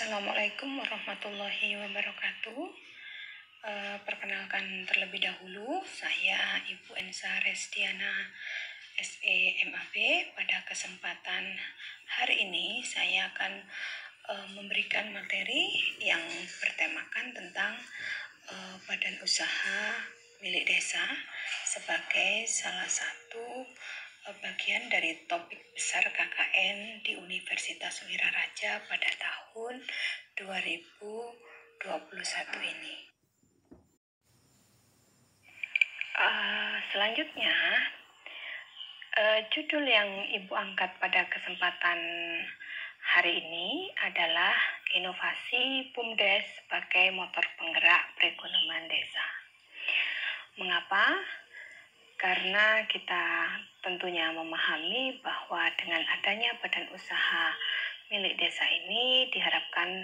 Assalamualaikum warahmatullahi wabarakatuh. Perkenalkan terlebih dahulu, saya Ibu Ensa Restiana SEMAB. Pada kesempatan hari ini saya akan memberikan materi yang bertemakan tentang badan usaha milik desa sebagai salah satu bagian dari topik besar KKN di Universitas Wiraraja pada tahun 2021 ini. Selanjutnya, judul yang Ibu angkat pada kesempatan hari ini adalah inovasi BUMDes sebagai motor penggerak perekonomian desa. Mengapa? Karena kita tentunya memahami bahwa dengan adanya badan usaha milik desa ini diharapkan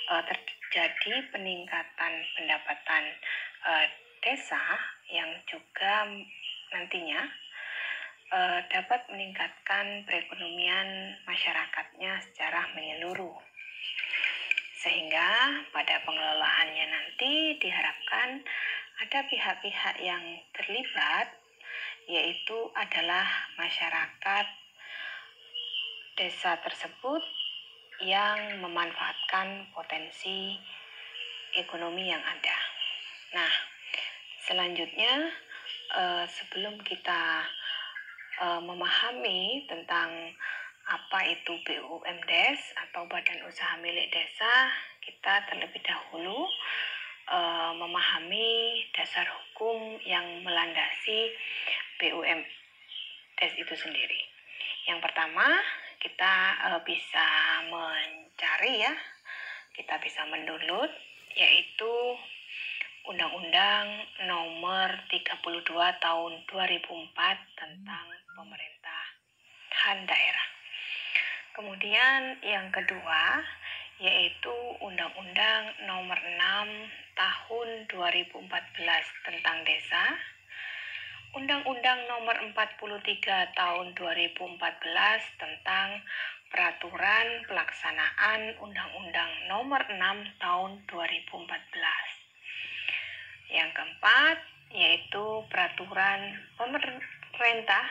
terjadi peningkatan pendapatan desa yang juga nantinya dapat meningkatkan perekonomian masyarakatnya secara menyeluruh. Sehingga pada pengelolaannya nanti diharapkan ada pihak-pihak yang terlibat, yaitu adalah masyarakat desa tersebut yang memanfaatkan potensi ekonomi yang ada. Nah, selanjutnya sebelum kita memahami tentang apa itu BUMDes atau Badan Usaha Milik Desa, kita terlebih dahulu memahami dasar hukum yang melandasi BUMDes itu sendiri. Yang pertama, kita bisa mencari kita bisa mendownload, yaitu Undang-Undang Nomor 32 Tahun 2004 tentang pemerintahan daerah. Kemudian yang kedua, yaitu Undang-Undang Nomor 6 Tahun 2014 tentang desa, Undang-Undang Nomor 43 Tahun 2014 tentang Peraturan Pelaksanaan Undang-Undang Nomor 6 Tahun 2014. Yang keempat, yaitu Peraturan Pemerintah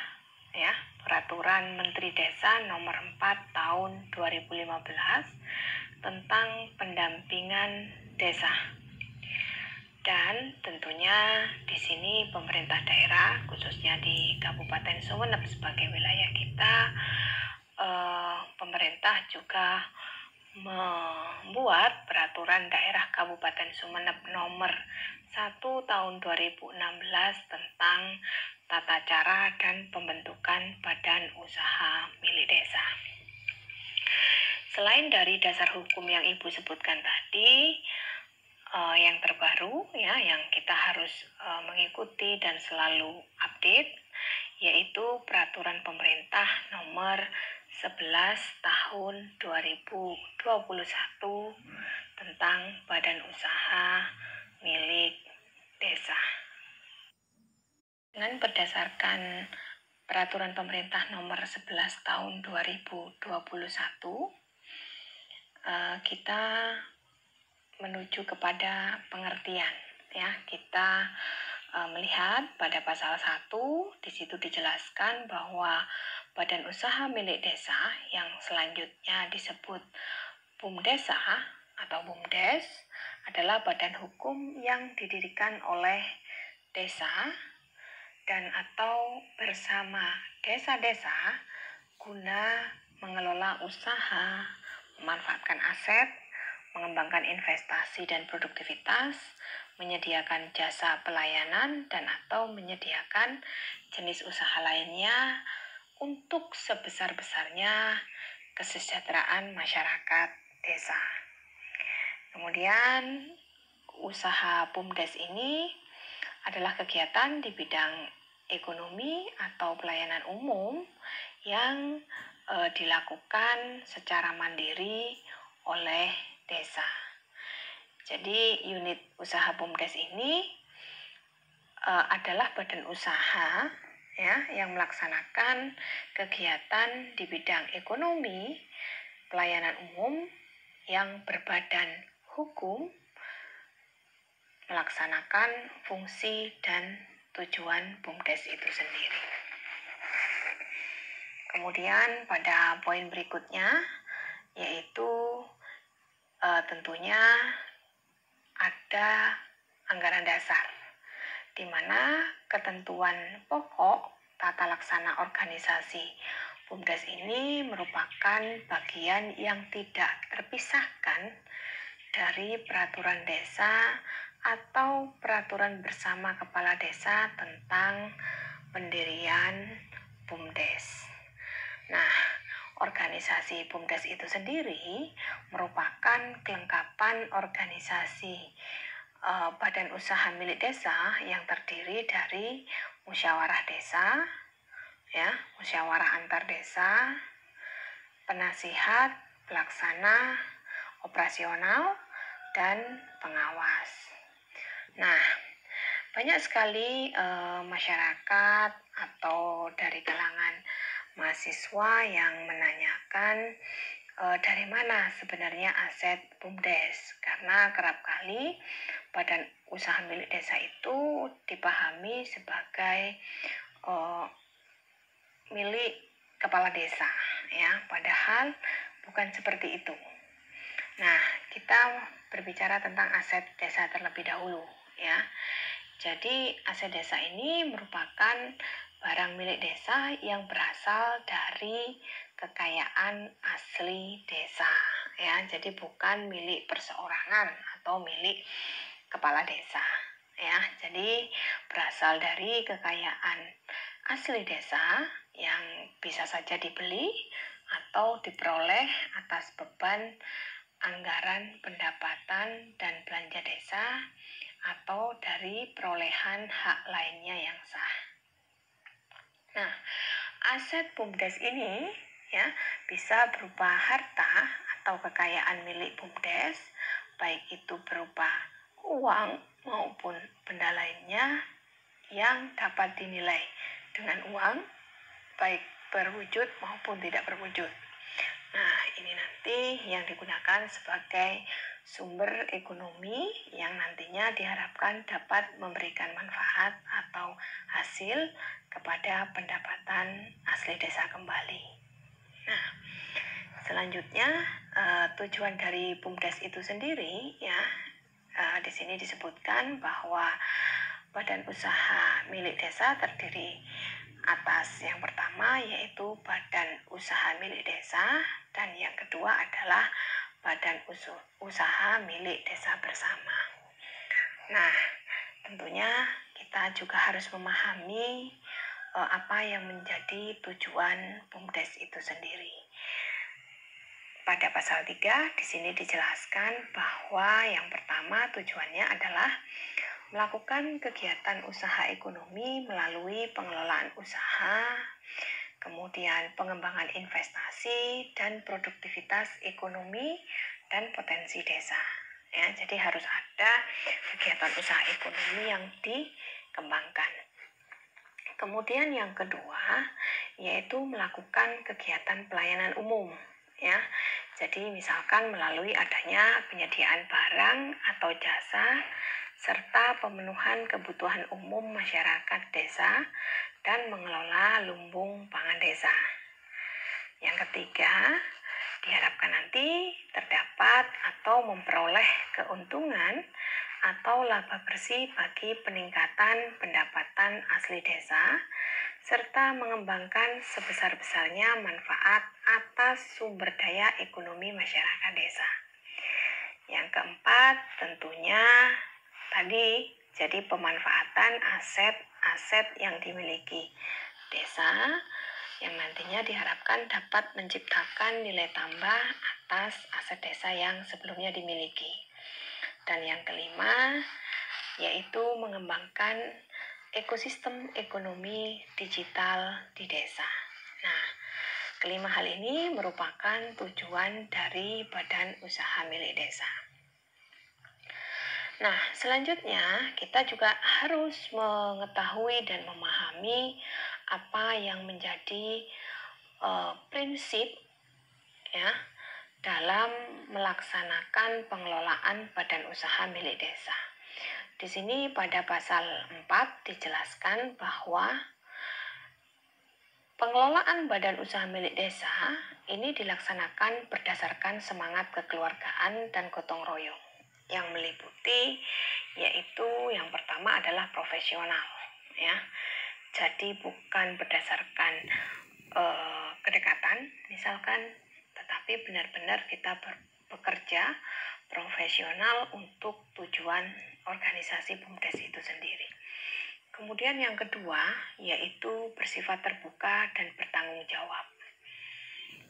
Peraturan Menteri Desa Nomor 4 Tahun 2015 tentang pendampingan desa. Dan tentunya di sini pemerintah daerah, khususnya di Kabupaten Sumeneb sebagai wilayah kita, pemerintah juga membuat peraturan daerah Kabupaten Sumeneb nomor 1 tahun 2016 tentang tata cara dan pembentukan badan usaha milik desa. Selain dari dasar hukum yang Ibu sebutkan tadi, yang terbaru yang kita harus mengikuti dan selalu update, yaitu Peraturan Pemerintah Nomor 11 Tahun 2021 tentang Badan Usaha Milik Desa. Dengan berdasarkan Peraturan Pemerintah Nomor 11 Tahun 2021, kita menuju kepada pengertian. Kita melihat pada pasal 1, di situ dijelaskan bahwa badan usaha milik desa yang selanjutnya disebut BUMDesa atau BUMDes adalah badan hukum yang didirikan oleh desa dan atau bersama desa-desa guna mengelola usaha, memanfaatkan aset, mengembangkan investasi dan produktivitas, menyediakan jasa pelayanan dan atau menyediakan jenis usaha lainnya untuk sebesar-besarnya kesejahteraan masyarakat desa. Kemudian usaha BUMDes ini adalah kegiatan di bidang ekonomi atau pelayanan umum yang dilakukan secara mandiri oleh desa. Jadi unit usaha BUMDes ini adalah badan usaha yang melaksanakan kegiatan di bidang ekonomi, pelayanan umum, yang berbadan hukum melaksanakan fungsi dan tujuan BUMDes itu sendiri. Kemudian pada poin berikutnya yaitu tentunya ada anggaran dasar, di mana ketentuan pokok tata laksana organisasi BUMDes ini merupakan bagian yang tidak terpisahkan dari peraturan desa atau peraturan bersama kepala desa tentang pendirian BUMDes. Nah, organisasi BUMDes itu sendiri merupakan kelengkapan organisasi badan usaha milik desa yang terdiri dari musyawarah desa, ya, musyawarah antar desa, penasihat, pelaksana, operasional, dan pengawas. Nah, banyak sekali masyarakat atau dari kalangan mahasiswa yang menanyakan dari mana sebenarnya aset BUMDes, karena kerap kali badan usaha milik desa itu dipahami sebagai milik kepala desa, ya, padahal bukan seperti itu. Nah, kita berbicara tentang aset desa terlebih dahulu, ya. Jadi aset desa ini merupakan barang milik desa yang berasal dari kekayaan asli desa, ya. Jadi bukan milik perseorangan atau milik kepala desa, ya. Jadi berasal dari kekayaan asli desa yang bisa saja dibeli atau diperoleh atas beban anggaran pendapatan dan belanja desa atau dari perolehan hak lainnya yang sah. Nah, aset BUMDes ini ya bisa berupa harta atau kekayaan milik BUMDes, baik itu berupa uang maupun benda lainnya yang dapat dinilai dengan uang, baik berwujud maupun tidak berwujud. Nah, ini nanti yang digunakan sebagai sumber ekonomi yang nantinya diharapkan dapat memberikan manfaat atau hasil kepada pendapatan asli desa kembali. Nah, selanjutnya tujuan dari BUMDes itu sendiri, ya, di sini disebutkan bahwa badan usaha milik desa terdiri atas yang pertama yaitu badan usaha milik desa, dan yang kedua adalah badan usaha milik desa bersama. Nah, tentunya kita juga harus memahami apa yang menjadi tujuan BUMDes itu sendiri. Pada pasal 3 di sini dijelaskan bahwa yang pertama tujuannya adalah melakukan kegiatan usaha ekonomi melalui pengelolaan usaha, kemudian pengembangan investasi dan produktivitas ekonomi dan potensi desa. Ya, jadi harus ada kegiatan usaha ekonomi yang dikembangkan. Kemudian yang kedua yaitu melakukan kegiatan pelayanan umum. Ya, jadi misalkan melalui adanya penyediaan barang atau jasa serta pemenuhan kebutuhan umum masyarakat desa dan mengelola lumbung pangan desa. Yang ketiga, diharapkan nanti terdapat atau memperoleh keuntungan atau laba bersih bagi peningkatan pendapatan asli desa serta mengembangkan sebesar-besarnya manfaat atas sumber daya ekonomi masyarakat desa. Yang keempat, tentunya tadi jadi pemanfaatan aset-aset yang dimiliki desa yang nantinya diharapkan dapat menciptakan nilai tambah atas aset desa yang sebelumnya dimiliki. Dan yang kelima yaitu mengembangkan ekosistem ekonomi digital di desa. Nah, kelima hal ini merupakan tujuan dari badan usaha milik desa. Nah, selanjutnya kita juga harus mengetahui dan memahami apa yang menjadi prinsip ya dalam melaksanakan pengelolaan badan usaha milik desa. Di sini pada pasal 4 dijelaskan bahwa pengelolaan badan usaha milik desa ini dilaksanakan berdasarkan semangat kekeluargaan dan gotong royong yang meliputi, yaitu yang pertama adalah profesional, ya. Jadi bukan berdasarkan kedekatan misalkan, tetapi benar-benar kita bekerja profesional untuk tujuan organisasi BUMDes itu sendiri. Kemudian yang kedua yaitu bersifat terbuka dan bertanggung jawab.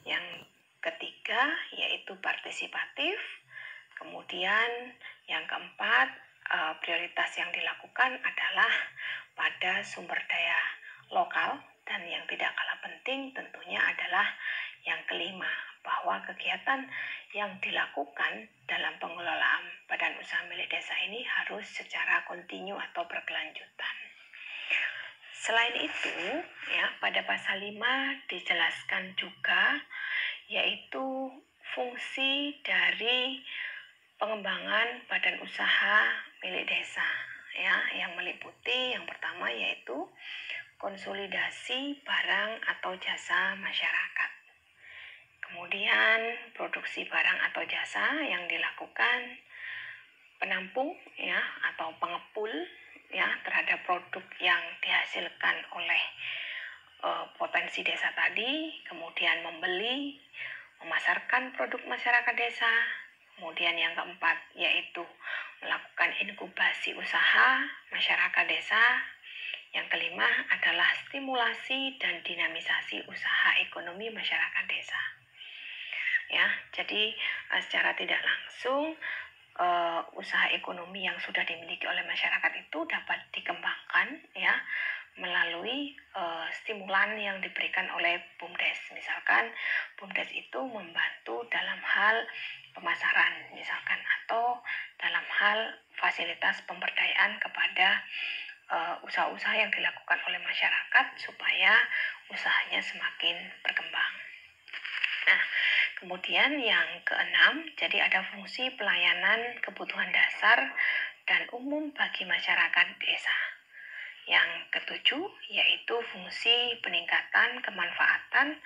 Yang ketiga yaitu partisipatif. Kemudian yang keempat, prioritas yang dilakukan adalah pada sumber daya lokal, dan yang tidak kalah penting tentunya adalah yang kelima, bahwa kegiatan yang dilakukan dalam pengelolaan badan usaha milik desa ini harus secara kontinu atau berkelanjutan. Selain itu, ya, pada pasal 5 dijelaskan juga yaitu fungsi dari pengembangan badan usaha milik desa, ya, yang meliputi yang pertama yaitu konsolidasi barang atau jasa masyarakat. Kemudian produksi barang atau jasa yang dilakukan, penampung, ya, atau pengepul, ya, terhadap produk yang dihasilkan oleh potensi desa tadi, kemudian membeli, memasarkan produk masyarakat desa. Kemudian yang keempat yaitu melakukan inkubasi usaha masyarakat desa. Yang kelima adalah stimulasi dan dinamisasi usaha ekonomi masyarakat desa. Ya, jadi secara tidak langsung usaha ekonomi yang sudah dimiliki oleh masyarakat itu dapat dikembangkan, ya, melalui stimulan yang diberikan oleh BUMDes. Misalkan BUMDes itu membantu dalam hal pemasaran misalkan, atau dalam hal fasilitas pemberdayaan kepada usaha-usaha yang dilakukan oleh masyarakat supaya usahanya semakin berkembang. Nah, kemudian yang keenam, jadi ada fungsi pelayanan kebutuhan dasar dan umum bagi masyarakat desa. Yang ketujuh yaitu fungsi peningkatan kemanfaatan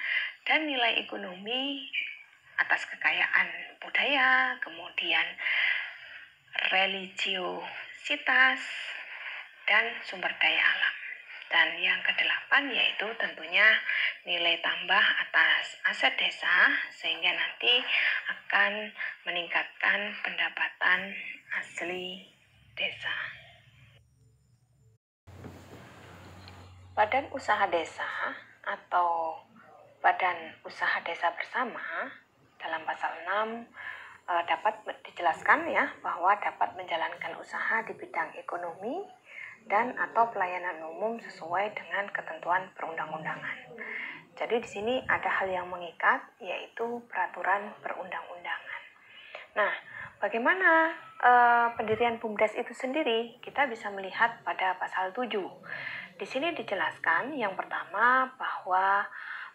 dan nilai ekonomi atas kekayaan budaya, kemudian religiositas, dan sumber daya alam. Dan yang kedelapan yaitu tentunya nilai tambah atas aset desa, sehingga nanti akan meningkatkan pendapatan asli desa. Badan usaha desa atau badan usaha desa bersama dalam pasal 6 dapat dijelaskan, ya, bahwa dapat menjalankan usaha di bidang ekonomi dan atau pelayanan umum sesuai dengan ketentuan perundang-undangan. Jadi di sini ada hal yang mengikat, yaitu peraturan perundang-undangan. Nah, bagaimana pendirian BUMDes itu sendiri? Kita bisa melihat pada pasal 7. Di sini dijelaskan yang pertama bahwa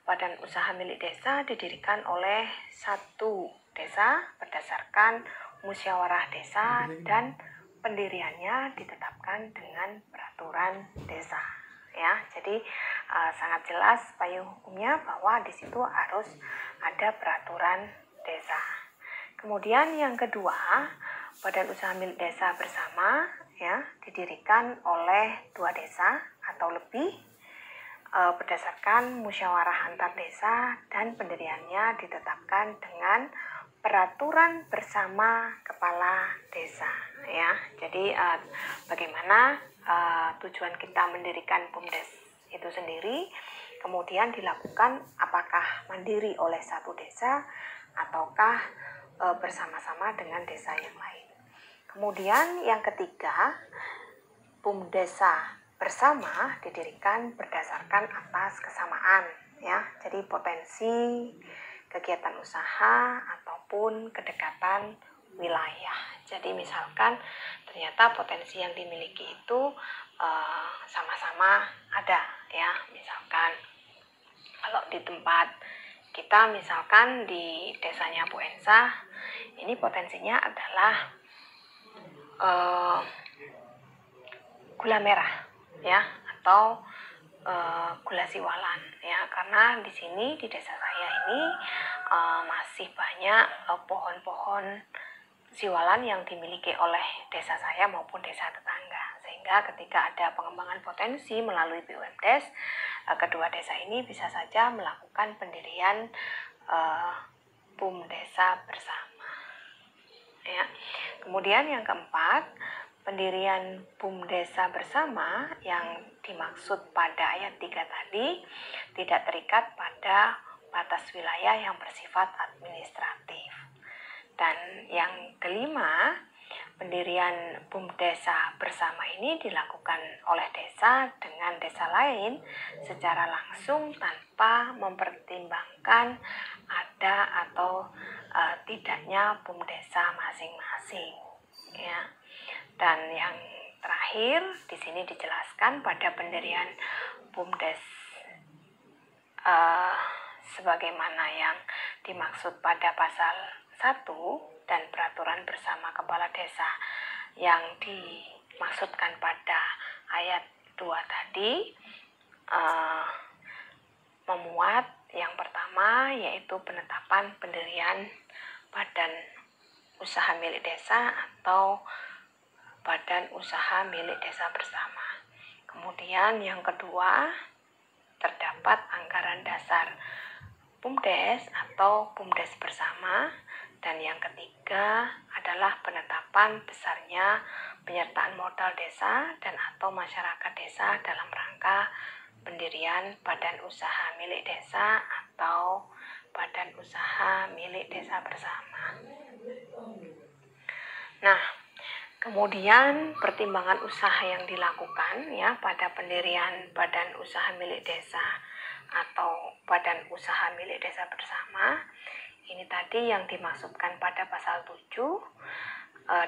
badan usaha milik desa didirikan oleh satu desa berdasarkan musyawarah desa, dan pendiriannya ditetapkan dengan peraturan desa, ya. Jadi sangat jelas payung hukumnya bahwa di situ harus ada peraturan desa. Kemudian yang kedua, badan usaha milik desa bersama, ya, didirikan oleh 2 desa atau lebih berdasarkan musyawarah antar desa, dan pendiriannya ditetapkan dengan peraturan bersama kepala desa, ya. Jadi bagaimana tujuan kita mendirikan BUMDes itu sendiri, kemudian dilakukan apakah mandiri oleh satu desa ataukah bersama-sama dengan desa yang lain. Kemudian yang ketiga, BUMDesa bersama didirikan berdasarkan atas kesamaan, ya. Jadi potensi kegiatan usaha ataupun kedekatan wilayah. Jadi misalkan ternyata potensi yang dimiliki itu sama-sama ada, ya. Misalkan kalau di tempat kita misalkan di desanya Bu Ensa, ini potensinya adalah gula merah ya, atau gula siwalan ya, karena di sini di desa saya ini masih banyak pohon-pohon siwalan yang dimiliki oleh desa saya maupun desa tetangga, sehingga ketika ada pengembangan potensi melalui BUMDes, kedua desa ini bisa saja melakukan pendirian BUMDesa bersama ya. Kemudian yang keempat, pendirian BUMDesa bersama yang dimaksud pada ayat 3 tadi tidak terikat pada batas wilayah yang bersifat administratif. Dan yang kelima, pendirian BUMDesa bersama ini dilakukan oleh desa dengan desa lain secara langsung tanpa mempertimbangkan ada atau tidaknya BUMDesa masing-masing ya. Dan yang terakhir di sini dijelaskan pada pendirian BUMDes sebagaimana yang dimaksud pada pasal 1 dan peraturan bersama kepala desa yang dimaksudkan pada ayat 2 tadi memuat yang pertama, yaitu penetapan pendirian badan usaha milik desa atau badan usaha milik desa bersama. Kemudian yang kedua, terdapat anggaran dasar BUMDes atau BUMDes bersama. Dan yang ketiga adalah penetapan besarnya penyertaan modal desa dan atau masyarakat desa dalam rangka pendirian badan usaha milik desa atau badan usaha milik desa bersama. Nah, kemudian pertimbangan usaha yang dilakukan ya pada pendirian badan usaha milik desa atau badan usaha milik desa bersama, ini tadi yang dimaksudkan pada pasal 7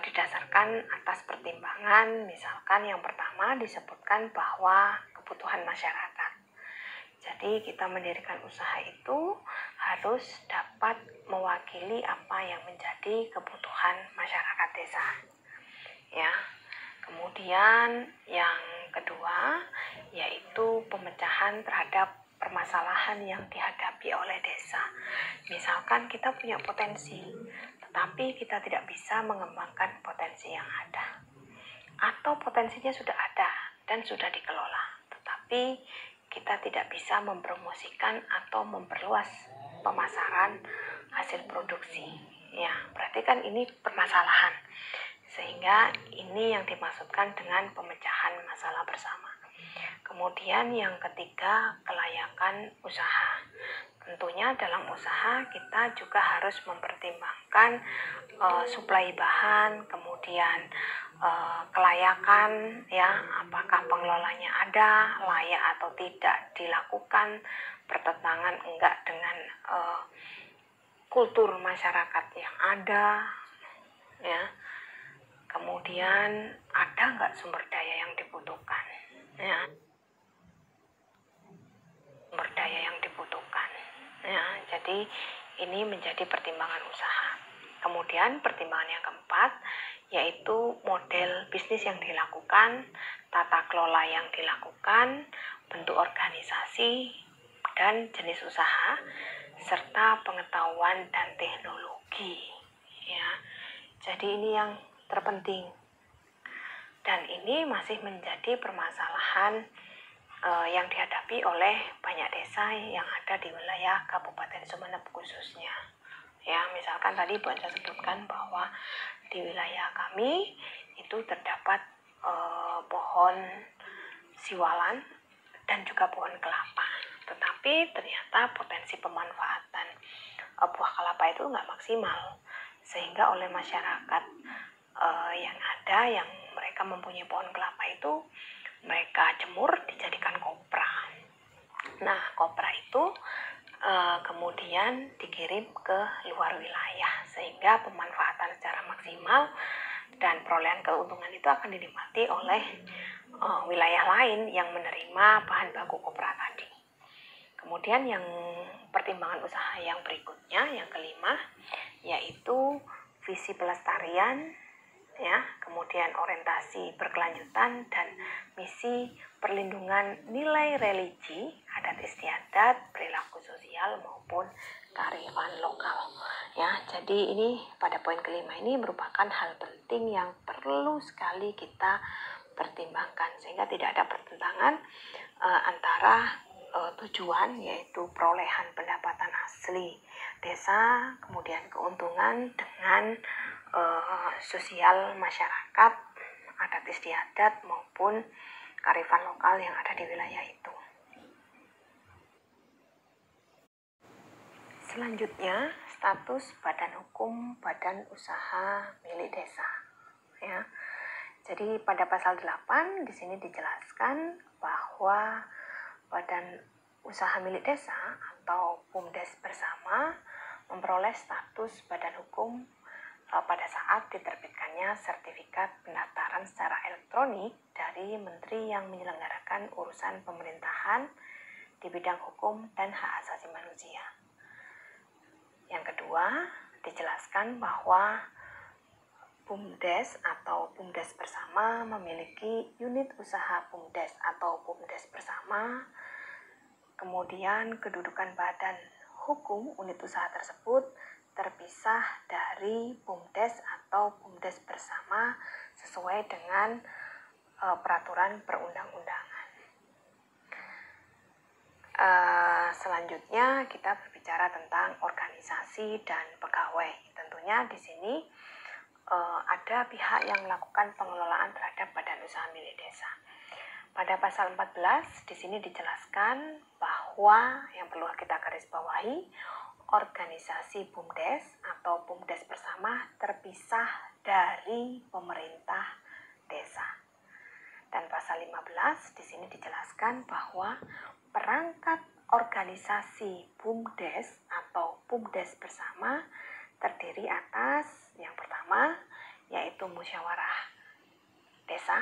didasarkan atas pertimbangan, misalkan yang pertama disebutkan bahwa kebutuhan masyarakat. Jadi kita mendirikan usaha itu harus dapat mewakili apa yang menjadi kebutuhan masyarakat desa. Ya. Kemudian yang kedua yaitu pemecahan terhadap permasalahan yang dihadapi oleh desa. Misalkan kita punya potensi, tetapi kita tidak bisa mengembangkan potensi yang ada. Atau potensinya sudah ada dan sudah dikelola, tetapi kita tidak bisa mempromosikan atau memperluas pemasaran hasil produksi. Ya, berarti kan ini permasalahan. Sehingga ini yang dimaksudkan dengan pemecahan masalah bersama. Kemudian yang ketiga, kelayakan usaha. Tentunya dalam usaha kita juga harus mempertimbangkan suplai bahan, kemudian kelayakan ya, apakah pengelolanya ada, layak atau tidak dilakukan, bertentangan enggak dengan kultur masyarakat yang ada ya. Kemudian ada enggak sumber daya yang dibutuhkan ya. Sumber daya yang dibutuhkan ya. Jadi ini menjadi pertimbangan usaha. Kemudian pertimbangan yang keempat yaitu model bisnis yang dilakukan, tata kelola yang dilakukan, bentuk organisasi dan jenis usaha, serta pengetahuan dan teknologi ya. Jadi ini yang terpenting, dan ini masih menjadi permasalahan yang dihadapi oleh banyak desa yang ada di wilayah Kabupaten Sumeneb khususnya. Ya, misalkan tadi Bu Anca sebutkan bahwa di wilayah kami itu terdapat pohon siwalan dan juga pohon kelapa. Tetapi ternyata potensi pemanfaatan buah kelapa itu nggak maksimal, sehingga oleh masyarakat yang ada, yang mereka mempunyai pohon kelapa itu mereka jemur dijadikan kopra. Nah, kopra itu kemudian dikirim ke luar wilayah, sehingga pemanfaatan secara maksimal dan perolehan keuntungan itu akan dinikmati oleh wilayah lain yang menerima bahan baku kopra tadi. Kemudian yang pertimbangan usaha yang berikutnya, yang kelima, yaitu visi pelestarian, ya, kemudian orientasi berkelanjutan dan misi perlindungan nilai religi, adat istiadat, perilaku sosial maupun kearifan lokal. Ya, jadi ini pada poin kelima ini merupakan hal penting yang perlu sekali kita pertimbangkan sehingga tidak ada pertentangan antara tujuan, yaitu perolehan pendapatan asli desa, kemudian keuntungan dengan sosial masyarakat, adat istiadat maupun kearifan lokal yang ada di wilayah itu. Selanjutnya, status badan hukum badan usaha milik desa. Ya. Jadi pada pasal 8 di sini dijelaskan bahwa badan usaha milik desa atau BUMDes bersama memperoleh status badan hukum pada saat diterbitkannya sertifikat pendaftaran secara elektronik dari menteri yang menyelenggarakan urusan pemerintahan di bidang hukum dan hak asasi manusia. Yang kedua, dijelaskan bahwa BUMDes atau BUMDes bersama memiliki unit usaha BUMDes atau BUMDes bersama. Kemudian kedudukan badan hukum unit usaha tersebut terpisah dari BUMDes atau BUMDes bersama sesuai dengan peraturan perundang-undangan. Selanjutnya kita berbicara tentang organisasi dan pegawai. Tentunya di sini ada pihak yang melakukan pengelolaan terhadap badan usaha milik desa. Pada pasal 14 di sini dijelaskan bahwa yang perlu kita garis bawahi, organisasi BUMDes atau BUMDes bersama terpisah dari pemerintah desa. Dan pasal 15 di sini dijelaskan bahwa perangkat organisasi BUMDes atau BUMDes bersama terdiri atas yang pertama yaitu musyawarah desa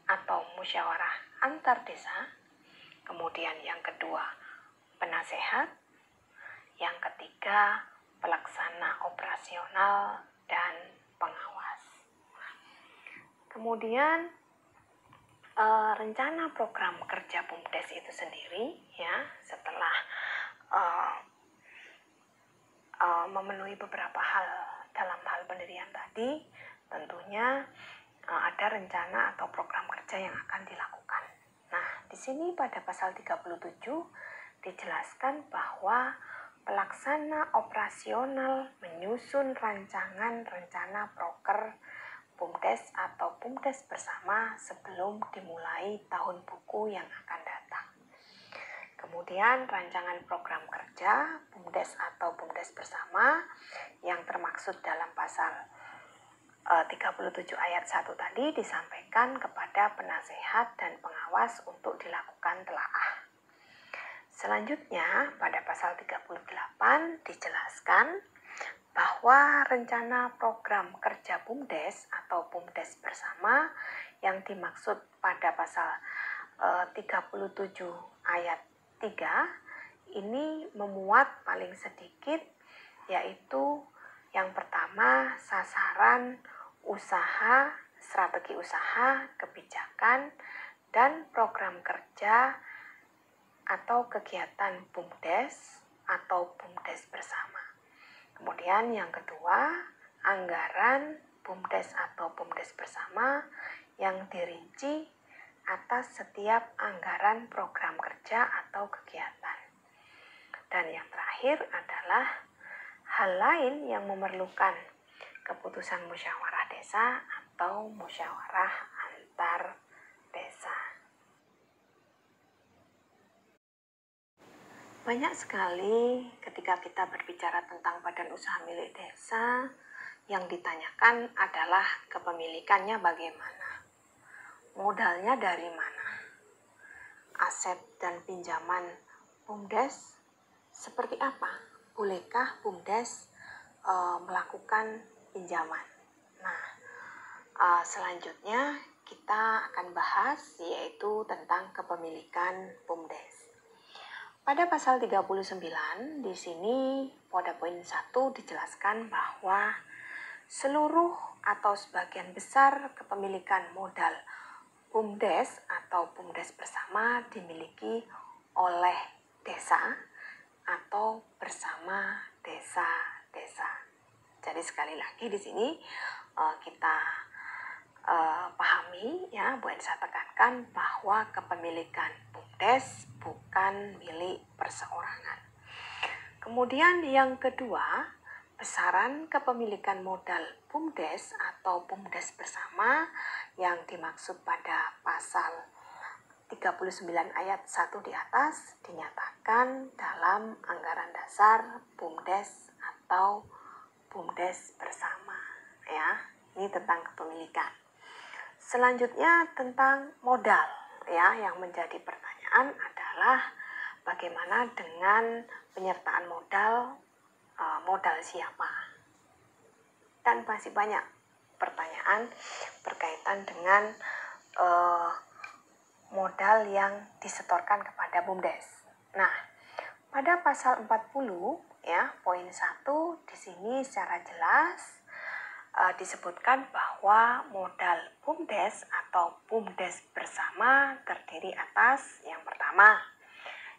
atau musyawarah antar desa, kemudian yang kedua penasehat, yang ketiga pelaksana operasional dan pengawas. Kemudian rencana program kerja BUMDes itu sendiri, ya, setelah memenuhi beberapa hal dalam hal pendirian tadi, tentunya ada rencana atau program kerja yang akan dilakukan. Nah, di sini pada pasal 37 dijelaskan bahwa pelaksana operasional menyusun rancangan rencana proker BUMDes atau BUMDes bersama sebelum dimulai tahun buku yang akan datang. Kemudian rancangan program kerja BUMDes atau BUMDes bersama yang termaksud dalam pasal 37 ayat 1 tadi disampaikan kepada penasehat dan pengawas untuk dilakukan telaah. Selanjutnya pada pasal 38 dijelaskan bahwa rencana program kerja BUMDes atau BUMDes bersama yang dimaksud pada pasal 37 ayat 3 ini memuat paling sedikit yaitu yang pertama sasaran usaha, strategi usaha, kebijakan, dan program kerja atau kegiatan BUMDes atau BUMDes bersama. Kemudian yang kedua, anggaran BUMDes atau BUMDes bersama yang dirinci atas setiap anggaran program kerja atau kegiatan. Dan yang terakhir adalah hal lain yang memerlukan keputusan musyawarah desa atau musyawarah antar desa. Banyak sekali ketika kita berbicara tentang badan usaha milik desa, yang ditanyakan adalah kepemilikannya bagaimana, modalnya dari mana, aset dan pinjaman BUMDes seperti apa, bolehkah BUMDes melakukan pinjaman. Nah, selanjutnya kita akan bahas yaitu tentang kepemilikan BUMDes. Pada pasal 39 di sini pada poin 1 dijelaskan bahwa seluruh atau sebagian besar kepemilikan modal BUMDes atau BUMDes bersama dimiliki oleh desa atau bersama desa-desa. Jadi sekali lagi di sini kita pahami ya, Bu Ensa tekankan bahwa kepemilikan BUMDes bukan milik perseorangan. Kemudian yang kedua, besaran kepemilikan modal BUMDes atau BUMDes bersama yang dimaksud pada pasal 39 ayat 1 di atas dinyatakan dalam anggaran dasar BUMDes atau BUMDes bersama ya. Ini tentang kepemilikan. Selanjutnya tentang modal ya, yang menjadi pertanyaan adalah bagaimana dengan penyertaan modal, modal siapa? Dan masih banyak pertanyaan berkaitan dengan modal yang disetorkan kepada BUMDes. Nah, pada pasal 40 ya, poin 1 di sini secara jelas disebutkan bahwa modal BUMDes atau BUMDes bersama terdiri atas yang pertama,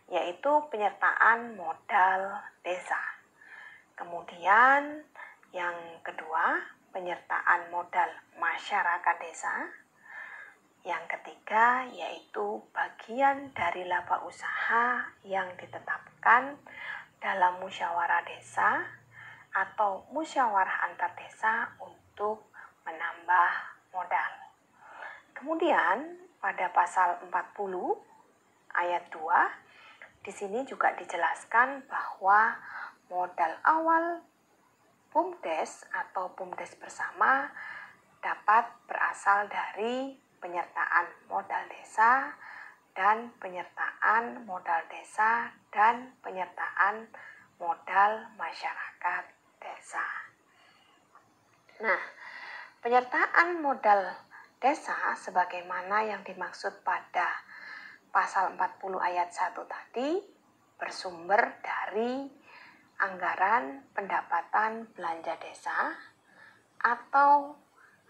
yaitu penyertaan modal desa. Kemudian yang kedua, penyertaan modal masyarakat desa. Yang ketiga, yaitu bagian dari laba usaha yang ditetapkan dalam musyawarah desa atau musyawarah antar desa untuk menambah modal. Kemudian pada pasal 40 ayat 2 di sini juga dijelaskan bahwa modal awal BUMDes atau BUMDes bersama dapat berasal dari penyertaan modal desa dan penyertaan modal desa dan penyertaan modal masyarakat desa. Nah, penyertaan modal desa sebagaimana yang dimaksud pada pasal 40 ayat 1 tadi bersumber dari anggaran pendapatan belanja desa atau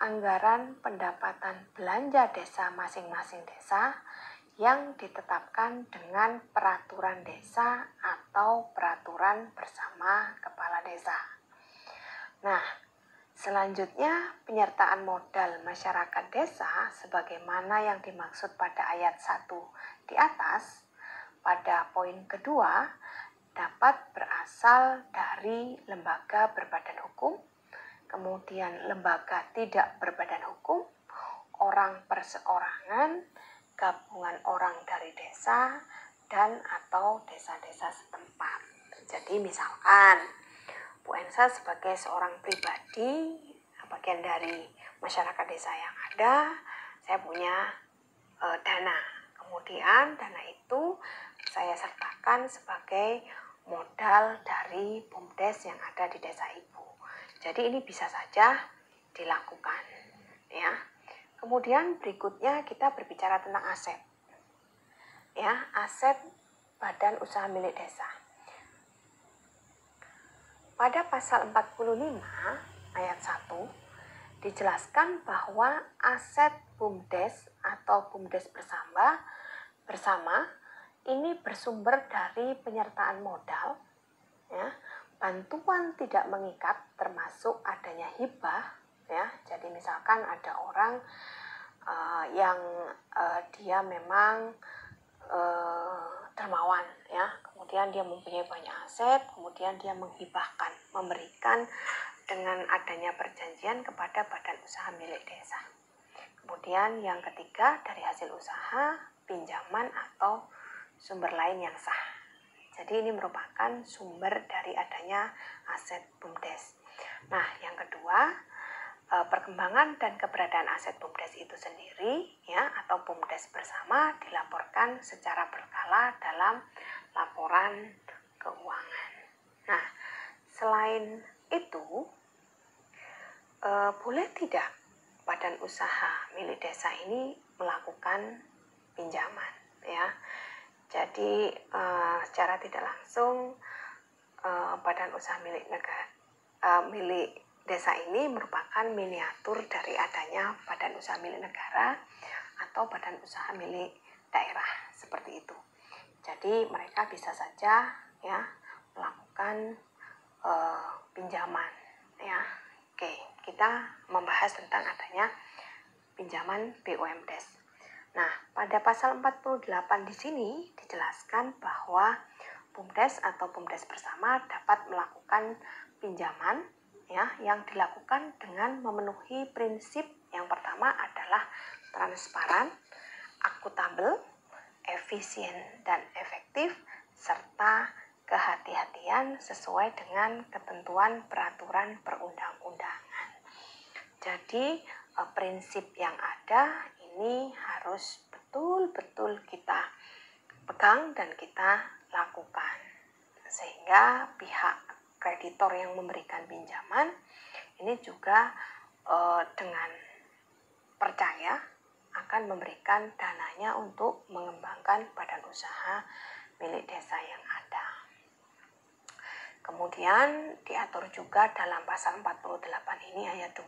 anggaran pendapatan belanja desa masing-masing desa yang ditetapkan dengan peraturan desa atau peraturan bersama kepala desa. Nah, selanjutnya penyertaan modal masyarakat desa sebagaimana yang dimaksud pada ayat 1 di atas pada poin kedua dapat berasal dari lembaga berbadan hukum, kemudian lembaga tidak berbadan hukum, orang perseorangan, gabungan orang dari desa, dan atau desa-desa setempat. Jadi misalkan Bu Ensa sebagai seorang pribadi, bagian dari masyarakat desa yang ada, saya punya dana. Kemudian dana itu saya sertakan sebagai modal dari BUMDes yang ada di desa ibu. Jadi ini bisa saja dilakukan ya. Kemudian berikutnya kita berbicara tentang aset. Ya, aset badan usaha milik desa. Pada pasal 45 ayat 1 dijelaskan bahwa aset BUMDes atau BUMDes bersama ini bersumber dari penyertaan modal ya, bantuan tidak mengikat termasuk adanya hibah ya. Jadi misalkan ada orang yang dia memang dermawan ya, kemudian dia mempunyai banyak aset, kemudian dia menghibahkan, memberikan dengan adanya perjanjian kepada badan usaha milik desa. Kemudian yang ketiga, dari hasil usaha, pinjaman atau sumber lain yang sah. Jadi ini merupakan sumber dari adanya aset BUMDes. Nah, yang kedua, perkembangan dan keberadaan aset BUMDes itu sendiri ya, atau BUMDes bersama dilaporkan secara berkala dalam laporan keuangan. Nah, selain itu, boleh tidak badan usaha milik desa ini melakukan pinjaman ya. Jadi secara tidak langsung badan usaha milik milik desa ini merupakan miniatur dari adanya badan usaha milik negara atau badan usaha milik daerah, seperti itu. Jadi mereka bisa saja ya melakukan pinjaman ya. Oke, kita membahas tentang adanya pinjaman BUMDes. Nah, pada pasal 48 di sini dijelaskan bahwa BUMDes atau BUMDes bersama dapat melakukan pinjaman ya yang dilakukan dengan memenuhi prinsip yang pertama adalah transparan, akuntabel, efisien dan efektif, serta kehati-hatian sesuai dengan ketentuan peraturan perundang-undangan. Jadi prinsip yang ada ini harus betul-betul kita pegang dan kita lakukan, sehingga pihak kreditor yang memberikan pinjaman ini juga dengan percaya akan memberikan dananya untuk mengembangkan badan usaha milik desa yang ada. Kemudian diatur juga dalam pasal 48 ini ayat 2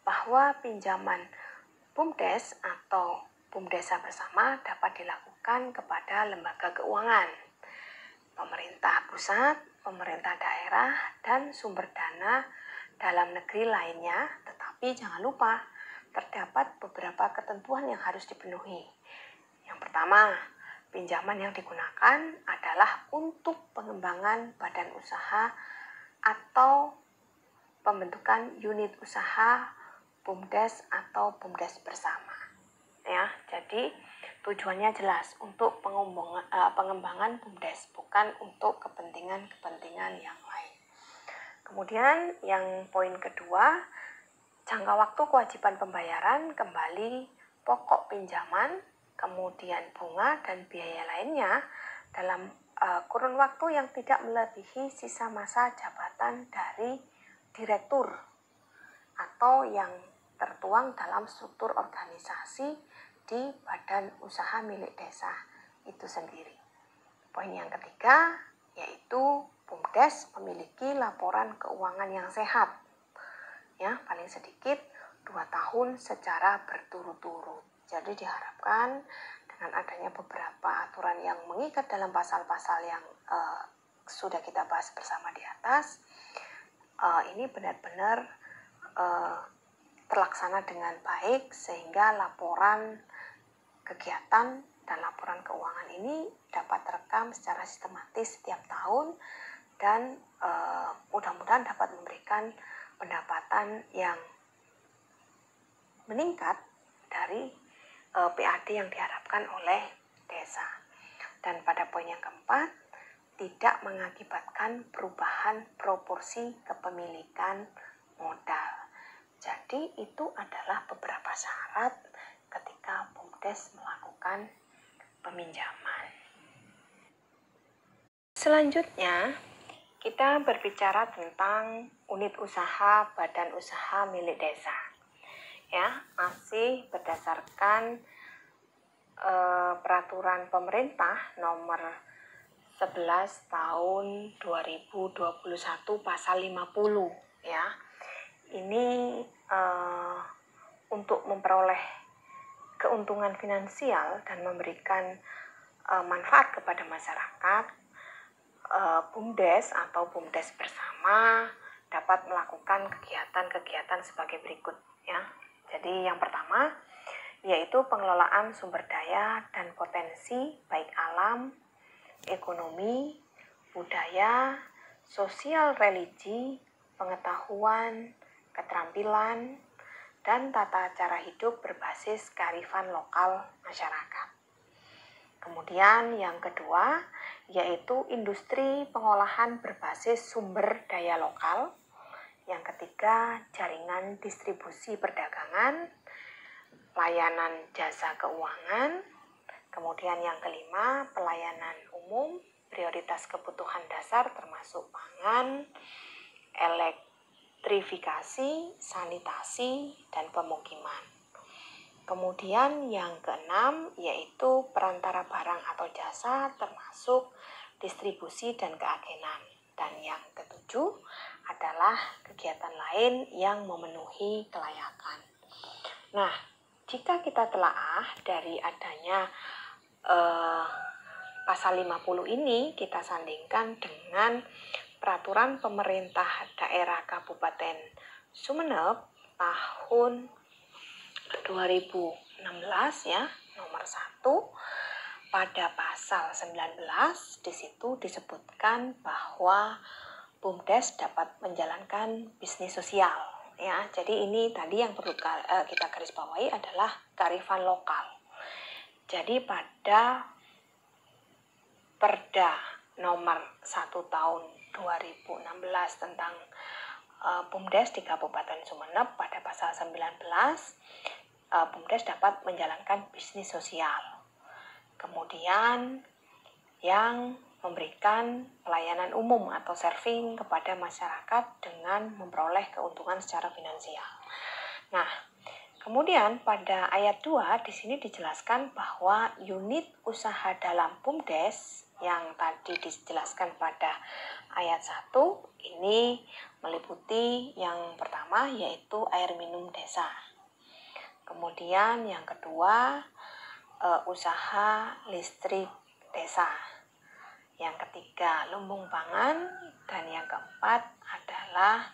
bahwa pinjaman BUMDes atau BUMDesa bersama dapat dilakukan kepada lembaga keuangan, pemerintah pusat, pemerintah daerah, dan sumber dana dalam negeri lainnya, tetapi jangan lupa terdapat beberapa ketentuan yang harus dipenuhi. Yang pertama, pinjaman yang digunakan adalah untuk pengembangan badan usaha atau pembentukan unit usaha BUMDes atau BUMDes bersama. Ya, jadi tujuannya jelas untuk pengembangan BUMDes, bukan untuk kepentingan-kepentingan yang lain. Kemudian yang poin kedua, jangka waktu kewajiban pembayaran kembali pokok pinjaman, kemudian bunga dan biaya lainnya dalam kurun waktu yang tidak melebihi sisa masa jabatan dari direktur atau yang tertuang dalam struktur organisasi di badan usaha milik desa itu sendiri. Poin yang ketiga yaitu BUMDes memiliki laporan keuangan yang sehat, ya paling sedikit 2 tahun secara berturut-turut. Jadi diharapkan dengan adanya beberapa aturan yang mengikat dalam pasal-pasal yang sudah kita bahas bersama di atas, ini benar-benar terlaksana dengan baik sehingga laporan kegiatan dan laporan keuangan ini dapat terekam secara sistematis setiap tahun dan mudah-mudahan dapat memberikan pendapatan yang meningkat dari PAD yang diharapkan oleh desa. Dan pada poin yang keempat, tidak mengakibatkan perubahan proporsi kepemilikan modal. Jadi itu adalah beberapa syarat ketika BUMDes melakukan peminjaman. Selanjutnya, kita berbicara tentang unit usaha badan usaha milik desa. Ya, masih berdasarkan peraturan pemerintah nomor 11 tahun 2021 pasal 50 ya. Ini untuk memperoleh keuntungan finansial dan memberikan manfaat kepada masyarakat, BUMDes atau BUMDes bersama dapat melakukan kegiatan-kegiatan sebagai berikut ya. Jadi yang pertama yaitu pengelolaan sumber daya dan potensi baik alam, ekonomi, budaya, sosial religi, pengetahuan, keterampilan, dan tata cara hidup berbasis kearifan lokal masyarakat. Kemudian yang kedua yaitu industri pengolahan berbasis sumber daya lokal. Yang ketiga jaringan distribusi perdagangan, layanan jasa keuangan. Kemudian yang kelima pelayanan umum, prioritas kebutuhan dasar termasuk pangan, elektrifikasi, sanitasi, dan pemukiman. Kemudian yang keenam yaitu perantara barang atau jasa termasuk distribusi dan keagenan. Dan yang ketujuh adalah kegiatan lain yang memenuhi kelayakan. Nah, jika kita telaah dari adanya pasal 50 ini, kita sandingkan dengan peraturan pemerintah daerah Kabupaten Sumeneb tahun 2016 ya, nomor 1 pada pasal 19 di situ disebutkan bahwa BUMDes dapat menjalankan bisnis sosial ya. Jadi ini tadi yang perlu kita garis bawahi adalah kearifan lokal. Jadi pada Perda nomor 1 tahun 2016 tentang BUMDes di Kabupaten Sumeneb pada pasal 19 BUMDes dapat menjalankan bisnis sosial. Kemudian yang memberikan pelayanan umum atau serving kepada masyarakat dengan memperoleh keuntungan secara finansial. Nah, kemudian pada ayat 2 di sini dijelaskan bahwa unit usaha dalam BUMDes yang tadi dijelaskan pada ayat 1 ini meliputi yang pertama yaitu air minum desa. Kemudian yang kedua usaha listrik desa. Yang ketiga lumbung pangan, dan yang keempat adalah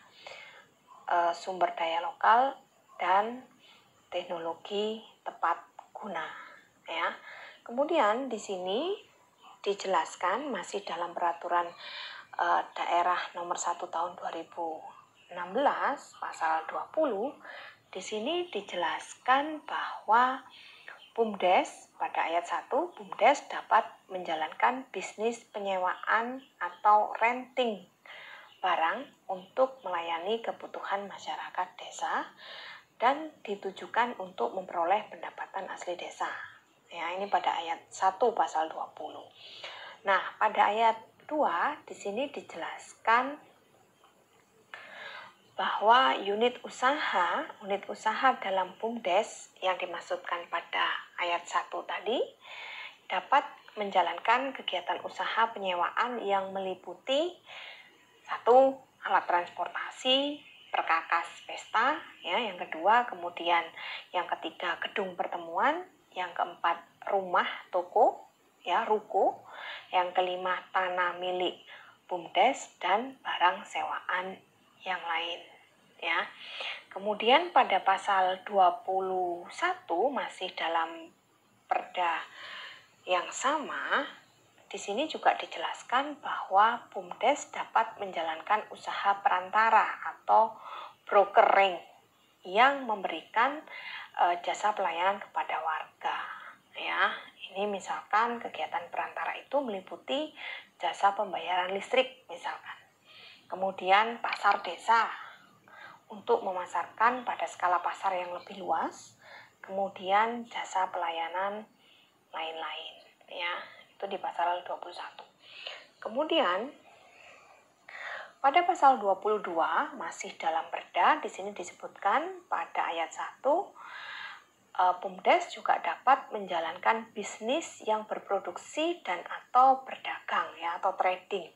sumber daya lokal dan teknologi tepat guna ya. Kemudian di sini dijelaskan masih dalam peraturan daerah nomor 1 tahun 2016 pasal 20 di sini dijelaskan bahwa BUMDes pada ayat 1 BUMDes dapat menjalankan bisnis penyewaan atau renting barang untuk melayani kebutuhan masyarakat desa dan ditujukan untuk memperoleh pendapatan asli desa. Ya, ini pada ayat 1 pasal 20. Nah, pada ayat 2 di sini dijelaskan bahwa unit usaha dalam BUMDes yang dimaksudkan pada ayat 1 tadi dapat menjalankan kegiatan usaha penyewaan yang meliputi 1. Alat transportasi, perkakas pesta, ya, yang kedua, kemudian yang ketiga gedung pertemuan, yang keempat rumah toko, ya, ruko, yang kelima tanah milik BUMDes dan barang sewaan yang lain ya. Kemudian pada pasal 21 masih dalam perda yang sama, di sini juga dijelaskan bahwa BUMDes dapat menjalankan usaha perantara atau brokering yang memberikan jasa pelayanan kepada warga ya. Ini misalkan kegiatan perantara itu meliputi jasa pembayaran listrik misalkan. Kemudian pasar desa untuk memasarkan pada skala pasar yang lebih luas, kemudian jasa pelayanan lain-lain ya, itu di pasal 21. Kemudian pada pasal 22 masih dalam perda, di sini disebutkan pada ayat 1 BUMDes juga dapat menjalankan bisnis yang berproduksi dan atau berdagang ya, atau trading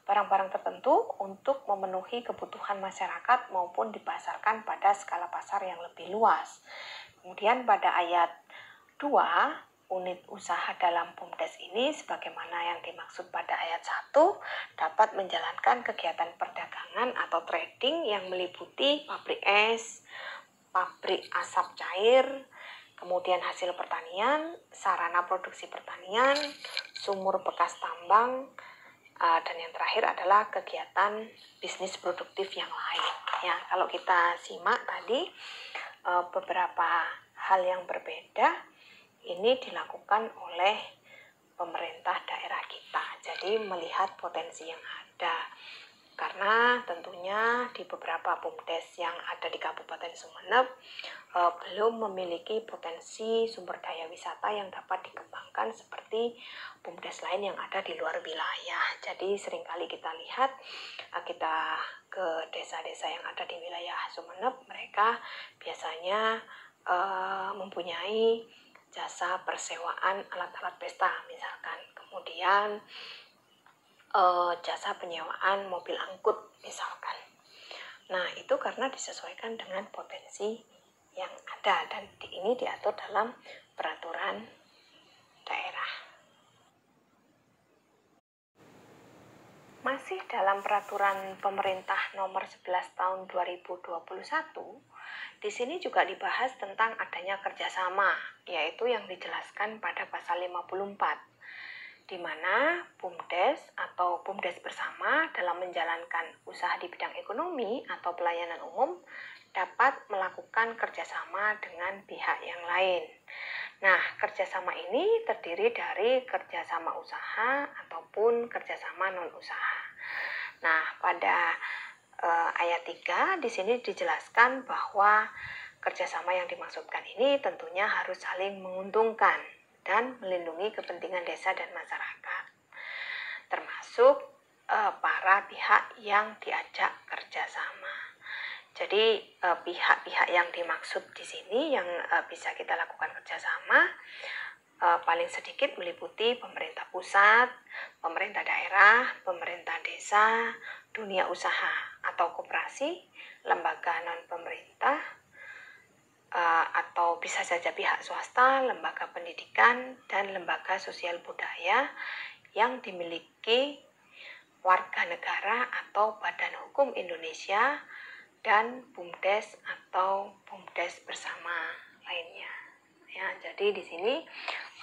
barang-barang tertentu untuk memenuhi kebutuhan masyarakat maupun dipasarkan pada skala pasar yang lebih luas. Kemudian pada ayat 2, unit usaha dalam BUMDes ini sebagaimana yang dimaksud pada ayat 1 dapat menjalankan kegiatan perdagangan atau trading yang meliputi pabrik es, pabrik asap cair, kemudian hasil pertanian, sarana produksi pertanian, sumur bekas tambang, dan yang terakhir adalah kegiatan bisnis produktif yang lain ya. Kalau kita simak tadi beberapa hal yang berbeda ini dilakukan oleh pemerintah daerah kita. Jadi melihat potensi yang ada, karena tentunya di beberapa BUMDes yang ada di Kabupaten Sumeneb belum memiliki potensi sumber daya wisata yang dapat dikembangkan seperti BUMDes lain yang ada di luar wilayah. Jadi seringkali kita lihat kita ke desa-desa yang ada di wilayah Sumeneb, mereka biasanya mempunyai jasa persewaan alat-alat pesta misalkan, kemudian jasa penyewaan mobil angkut misalkan. Nah, itu karena disesuaikan dengan potensi yang ada dan ini diatur dalam peraturan daerah. Masih dalam peraturan pemerintah nomor 11 tahun 2021, di sini juga dibahas tentang adanya kerjasama, yaitu yang dijelaskan pada pasal 54, di mana BUMDes atau BUMDes bersama dalam menjalankan usaha di bidang ekonomi atau pelayanan umum dapat melakukan kerjasama dengan pihak yang lain. Nah, kerjasama ini terdiri dari kerjasama usaha ataupun kerjasama non-usaha. Nah, pada ayat 3 di sini dijelaskan bahwa kerjasama yang dimaksudkan ini tentunya harus saling menguntungkan dan melindungi kepentingan desa dan masyarakat, termasuk para pihak yang diajak kerjasama. Jadi pihak-pihak yang dimaksud di sini yang bisa kita lakukan kerjasama paling sedikit meliputi pemerintah pusat, pemerintah daerah, pemerintah desa, dunia usaha atau koperasi, lembaga non-pemerintah, atau bisa saja pihak swasta, lembaga pendidikan, dan lembaga sosial budaya yang dimiliki warga negara atau badan hukum Indonesia dan BUMDes atau BUMDes bersama lainnya. Ya, jadi di sini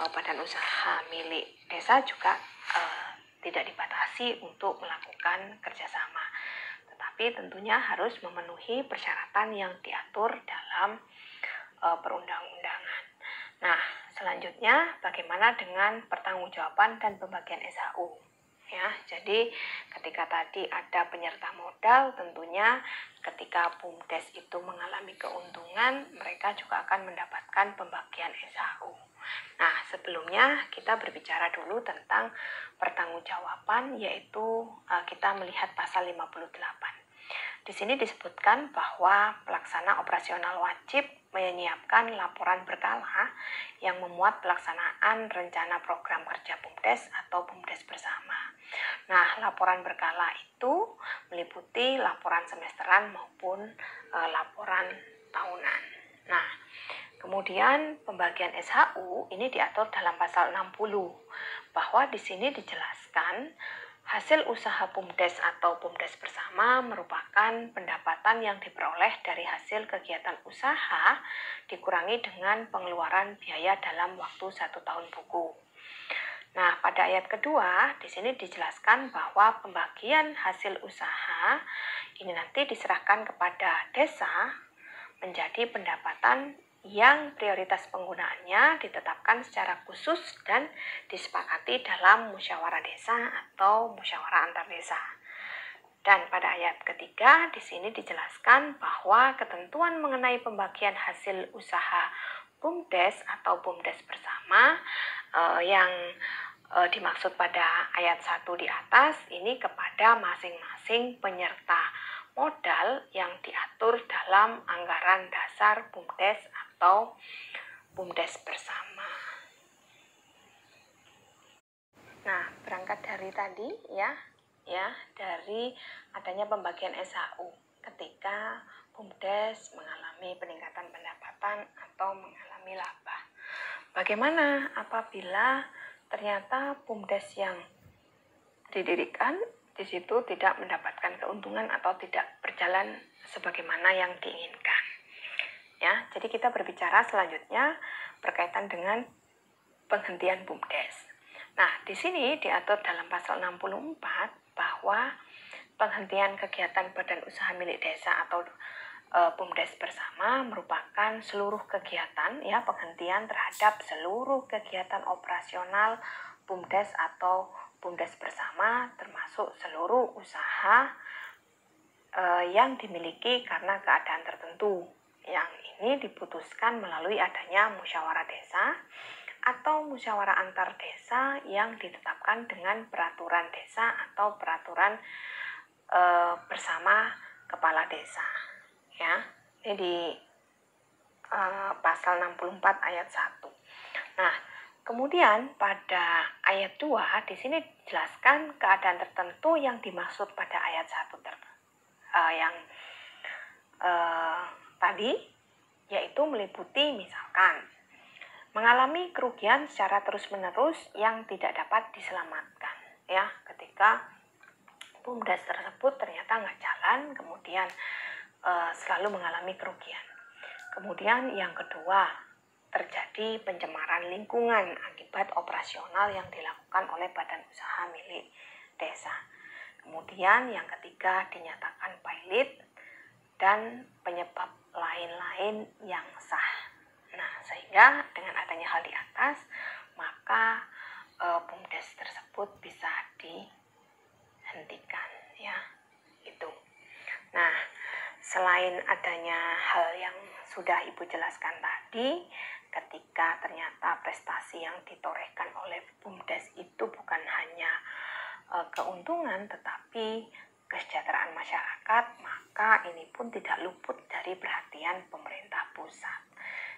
badan usaha milik desa juga tidak dibatasi untuk melakukan kerjasama, tetapi tentunya harus memenuhi persyaratan yang diatur dalam perundang-undangan. Nah, selanjutnya bagaimana dengan pertanggungjawaban dan pembagian SHU? Ya, jadi ketika tadi ada penyerta modal, tentunya ketika BUMDes itu mengalami keuntungan, mereka juga akan mendapatkan pembagian SHU. Nah, sebelumnya kita berbicara dulu tentang pertanggungjawaban, yaitu kita melihat pasal 58. Di sini disebutkan bahwa pelaksana operasional wajib menyiapkan laporan berkala yang memuat pelaksanaan rencana program kerja BUMDes atau BUMDes bersama. Nah, laporan berkala itu meliputi laporan semesteran maupun laporan tahunan. Nah, kemudian pembagian SHU ini diatur dalam pasal 60, bahwa di sini dijelaskan hasil usaha BUMDes atau BUMDes bersama merupakan pendapatan yang diperoleh dari hasil kegiatan usaha dikurangi dengan pengeluaran biaya dalam waktu 1 tahun buku. Nah, pada ayat kedua di sini dijelaskan bahwa pembagian hasil usaha ini nanti diserahkan kepada desa menjadi pendapatan yang prioritas penggunaannya ditetapkan secara khusus dan disepakati dalam musyawarah desa atau musyawarah antar desa. Dan pada ayat ketiga di sini dijelaskan bahwa ketentuan mengenai pembagian hasil usaha BUMDes atau BUMDes bersama yang dimaksud pada ayat 1 di atas ini kepada masing-masing penyerta modal yang diatur dalam anggaran dasar BUMDes atau BUMDes bersama. Nah, berangkat dari tadi ya dari adanya pembagian SHU ketika BUMDes mengalami peningkatan pendapatan atau mengalami laba. Bagaimana apabila ternyata BUMDes yang didirikan di situ tidak mendapatkan keuntungan atau tidak berjalan sebagaimana yang diinginkan? Ya, jadi kita berbicara selanjutnya berkaitan dengan penghentian BUMDes. Nah, di sini diatur dalam pasal 64 bahwa penghentian kegiatan badan usaha milik desa atau BUMDes bersama merupakan seluruh kegiatan ya penghentian terhadap seluruh kegiatan operasional BUMDes atau BUMDes bersama termasuk seluruh usaha yang dimiliki karena keadaan tertentu. Yang ini diputuskan melalui adanya musyawarah desa atau musyawarah antar desa yang ditetapkan dengan peraturan desa atau peraturan bersama kepala desa. Ya, ini pasal 64 ayat 1. Nah, kemudian pada ayat 2 di sini dijelaskan keadaan tertentu yang dimaksud pada ayat 1 yang tadi, yaitu meliputi misalkan mengalami kerugian secara terus-menerus yang tidak dapat diselamatkan, ya, ketika BUMDes tersebut ternyata nggak jalan, kemudian selalu mengalami kerugian. Kemudian yang kedua, terjadi pencemaran lingkungan akibat operasional yang dilakukan oleh badan usaha milik desa. Kemudian yang ketiga, dinyatakan pailit dan penyebab lain-lain yang sah. Nah, sehingga dengan adanya hal di atas, maka BUMDes tersebut bisa dihentikan, ya, itu. Nah, selain adanya hal yang sudah Ibu jelaskan tadi, ketika ternyata prestasi yang ditorehkan oleh BUMDes itu bukan hanya keuntungan, tetapi kesejahteraan masyarakat, maka ini pun tidak luput dari perhatian pemerintah pusat.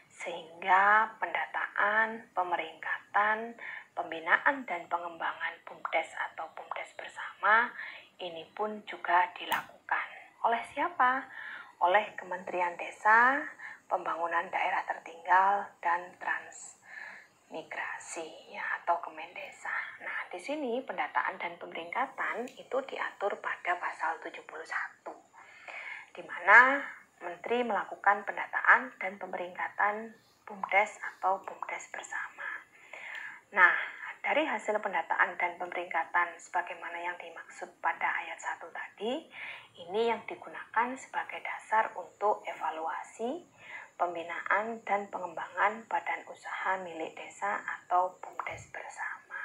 Sehingga pendataan, pemeringkatan, pembinaan dan pengembangan BUMDes atau BUMDes bersama ini pun juga dilakukan. Oleh siapa? Oleh Kementerian Desa, Pembangunan Daerah Tertinggal, dan Transmigrasi, ya, atau Kemendesa. Nah, di sini pendataan dan pemeringkatan itu diatur pada pasal 71, di mana Menteri melakukan pendataan dan pemeringkatan BUMDes atau BUMDes bersama. Nah, dari hasil pendataan dan pemeringkatan sebagaimana yang dimaksud pada ayat 1 tadi, ini yang digunakan sebagai dasar untuk evaluasi, pembinaan dan pengembangan badan usaha milik desa atau BUMDes bersama.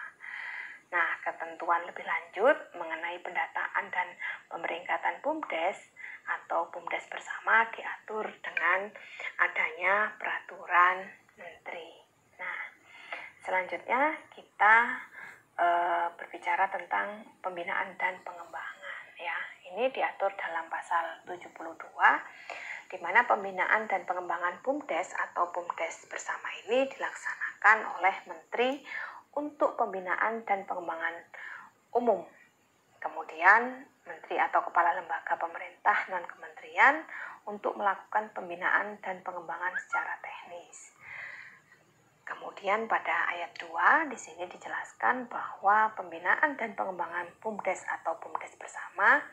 Nah, ketentuan lebih lanjut mengenai pendataan dan pemeringkatan BUMDes atau BUMDes bersama diatur dengan adanya peraturan menteri. Nah, selanjutnya kita berbicara tentang pembinaan dan pengembangan, ya. Ini diatur dalam pasal 72, di mana pembinaan dan pengembangan BUMDes atau BUMDes bersama ini dilaksanakan oleh menteri untuk pembinaan dan pengembangan umum. Kemudian menteri atau kepala lembaga pemerintah non-kementerian untuk melakukan pembinaan dan pengembangan secara teknis. Kemudian pada ayat 2 di sini dijelaskan bahwa pembinaan dan pengembangan BUMDes atau BUMDes bersama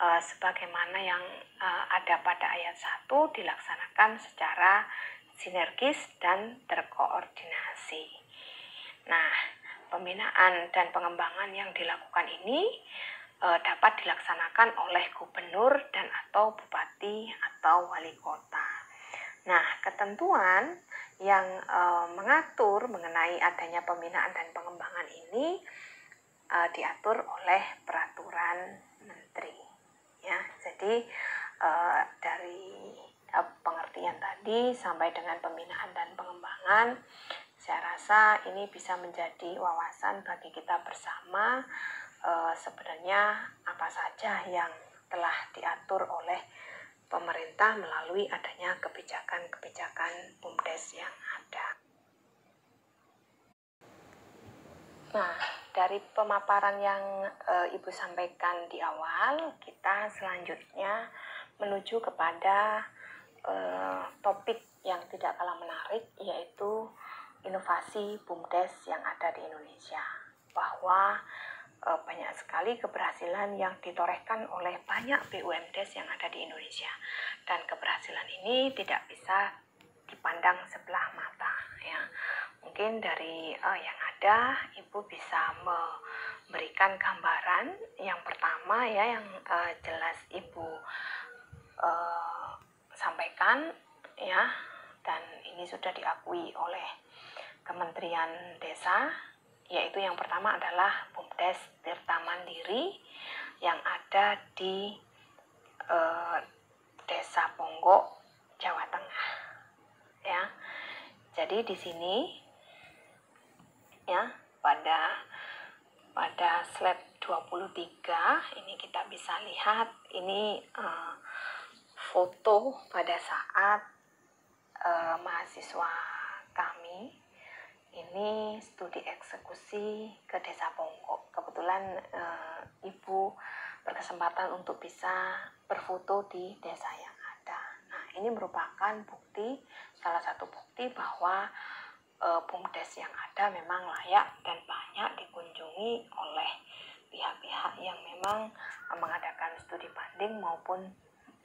sebagaimana yang ada pada ayat 1 dilaksanakan secara sinergis dan terkoordinasi. Nah, pembinaan dan pengembangan yang dilakukan ini dapat dilaksanakan oleh gubernur dan atau bupati atau wali kota. Nah, ketentuan yang mengatur mengenai adanya pembinaan dan pengembangan ini diatur oleh peraturan menteri, ya. Jadi dari pengertian tadi sampai dengan pembinaan dan pengembangan, saya rasa ini bisa menjadi wawasan bagi kita bersama sebenarnya apa saja yang telah diatur oleh pemerintah melalui adanya kebijakan-kebijakan BUMDes yang ada. Nah, dari pemaparan yang Ibu sampaikan di awal, kita selanjutnya menuju kepada topik yang tidak kalah menarik, yaitu inovasi BUMDes yang ada di Indonesia. Bahwa banyak sekali keberhasilan yang ditorehkan oleh banyak BUMDes yang ada di Indonesia, dan keberhasilan ini tidak bisa dipandang sebelah mata, ya. Mungkin dari yang ada, Ibu bisa memberikan gambaran yang pertama, ya, yang jelas Ibu sampaikan, ya, dan ini sudah diakui oleh Kementerian Desa, yaitu yang pertama adalah BUMDes Tirta Mandiri yang ada di Desa Ponggok, Jawa Tengah, ya. Jadi di sini, ya, pada slide 23 ini kita bisa lihat ini foto pada saat mahasiswa kami ini studi eksekusi ke Desa Ponggok. Kebetulan Ibu berkesempatan untuk bisa berfoto di desa yang ada. Nah, ini merupakan bukti, salah satu bukti bahwa BUMDes yang ada memang layak dan banyak dikunjungi oleh pihak-pihak yang memang mengadakan studi banding maupun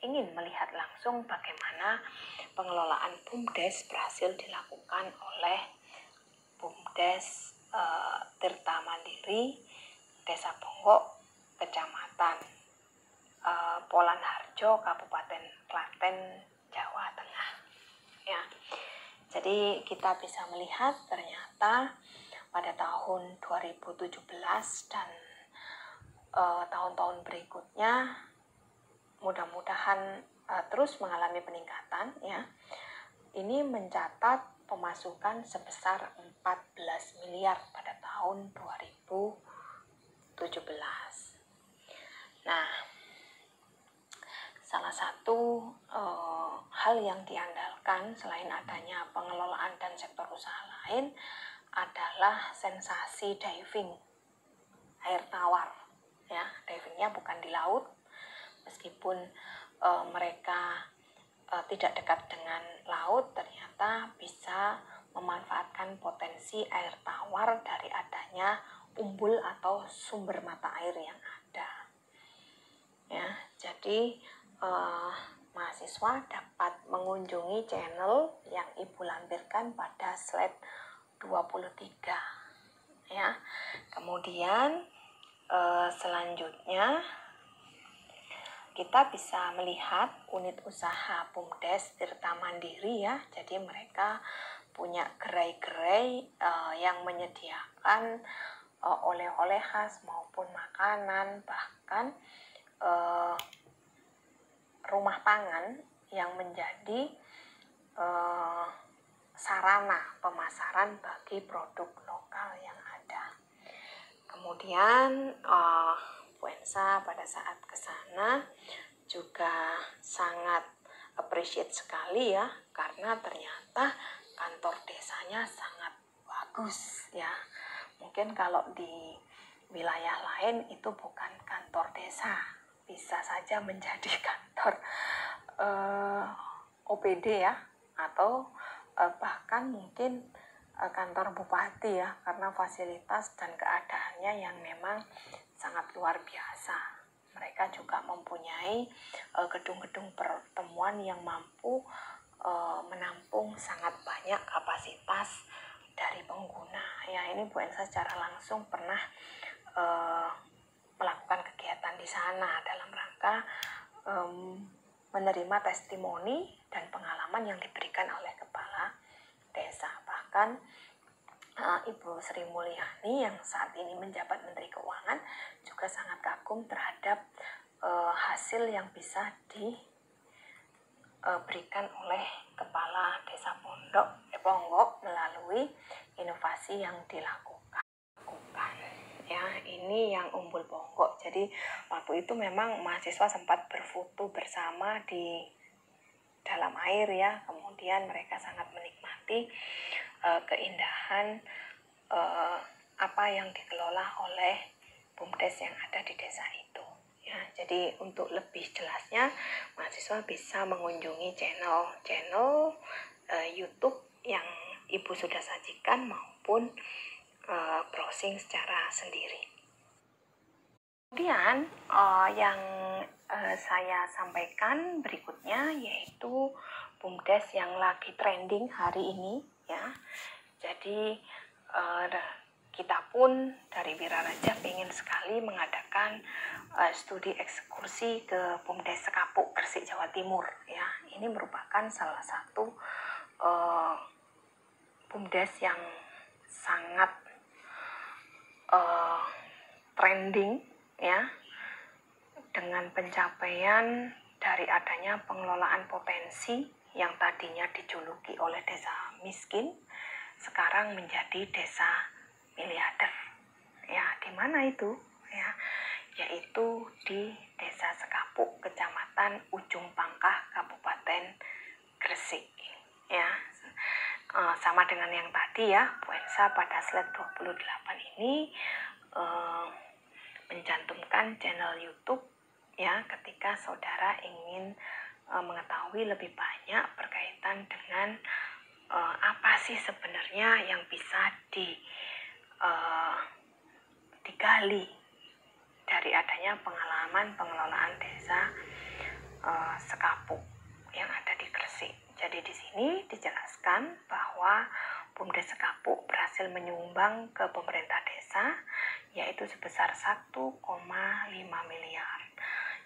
ingin melihat langsung bagaimana pengelolaan BUMDes berhasil dilakukan oleh BUMDes Tirta Mandiri Desa Ponggok, Kecamatan Polan Harjo, Kabupaten Klaten, Jawa Tengah. Ya, jadi kita bisa melihat ternyata pada tahun 2017 dan tahun-tahun berikutnya mudah-mudahan terus mengalami peningkatan. Ya, ini mencatat pemasukan sebesar 14 miliar pada tahun 2017. Nah, salah satu hal yang diandalkan selain adanya pengelolaan dan sektor usaha lain adalah sensasi diving air tawar. Ya, divingnya bukan di laut, meskipun mereka tidak dekat dengan laut, ternyata bisa memanfaatkan potensi air tawar dari adanya umbul atau sumber mata air yang ada. Ya, jadi mahasiswa dapat mengunjungi channel yang Ibu lampirkan pada slide 23. Ya, kemudian selanjutnya kita bisa melihat unit usaha BUMDes Tirta Mandiri ya. Jadi mereka punya gerai-gerai yang menyediakan oleh-oleh khas maupun makanan, bahkan rumah pangan yang menjadi sarana pemasaran bagi produk lokal yang ada. Kemudian Bu Ensa pada saat ke sana juga sangat appreciate sekali ya, karena ternyata kantor desanya sangat bagus ya. Mungkin kalau di wilayah lain itu bukan kantor desa, bisa saja menjadi kantor OPD ya, atau bahkan mungkin kantor bupati ya, karena fasilitas dan keadaannya yang memang sangat luar biasa. Mereka juga mempunyai gedung-gedung pertemuan yang mampu menampung sangat banyak kapasitas dari pengguna. Ya, ini Bu Ensa secara langsung pernah melakukan kegiatan di sana dalam rangka menerima testimoni dan pengalaman yang diberikan oleh kepala desa. Bahkan Ibu Sri Mulyani yang saat ini menjabat Menteri Keuangan juga sangat kagum terhadap hasil yang bisa diberikan oleh Kepala Desa Ponggok melalui inovasi yang dilakukan. Ya, ini yang Umbul Ponggok. Jadi waktu itu memang mahasiswa sempat berfoto bersama di dalam air ya. Kemudian mereka sangat menikmati keindahan apa yang dikelola oleh BUMDes yang ada di desa itu. Ya, jadi untuk lebih jelasnya mahasiswa bisa mengunjungi channel YouTube yang Ibu sudah sajikan maupun browsing secara sendiri. Kemudian yang saya sampaikan berikutnya yaitu BUMDes yang lagi trending hari ini ya. Jadi kita pun dari Wiraraja ingin sekali mengadakan studi ekskursi ke BUMDes Sekapuk, Gresik, Jawa Timur ya. Ini merupakan salah satu BUMDes yang sangat trending ya, dengan pencapaian dari adanya pengelolaan potensi yang tadinya dijuluki oleh desa miskin sekarang menjadi desa miliarder. Ya, di mana itu? Ya, yaitu di Desa Sekapuk, Kecamatan Ujung Pangkah, Kabupaten Gresik. Ya, sama dengan yang tadi ya, Bu Ensa pada slide 28 ini mencantumkan channel YouTube ya ketika saudara ingin mengetahui lebih banyak berkaitan dengan apa sih sebenarnya yang bisa digali dari adanya pengalaman pengelolaan desa Sekapuk yang ada di Gresik. Jadi di sini dijelaskan bahwa BUMDes Sekapuk berhasil menyumbang ke pemerintah desa yaitu sebesar 1,5 miliar.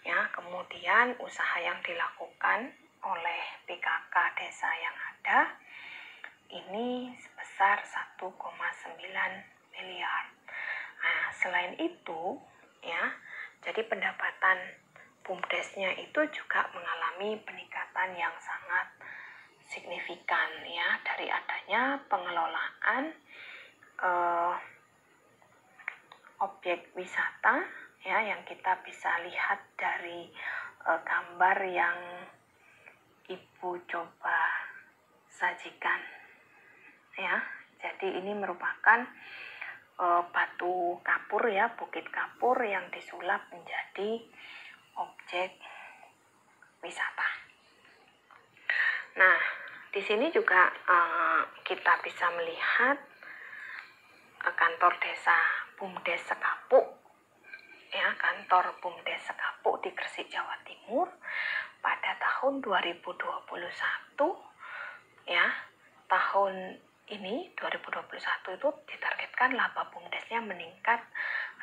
Ya, kemudian usaha yang dilakukan oleh PKK desa yang ada ini sebesar 1,9 miliar. Nah, selain itu ya, jadi pendapatan BUMDesnya itu juga mengalami peningkatan yang sangat signifikan ya dari adanya pengelolaan objek wisata ya yang kita bisa lihat dari gambar yang Ibu coba sajikan ya. Jadi ini merupakan batu kapur ya, bukit kapur yang disulap menjadi objek wisata. Nah, di sini juga kita bisa melihat kantor desa BUMDes Sekapuk ya, kantor BUMDes Sekapuk di Gresik, Jawa Timur pada tahun 2021 ya. Tahun ini 2021 itu ditargetkan laba BUMDesnya meningkat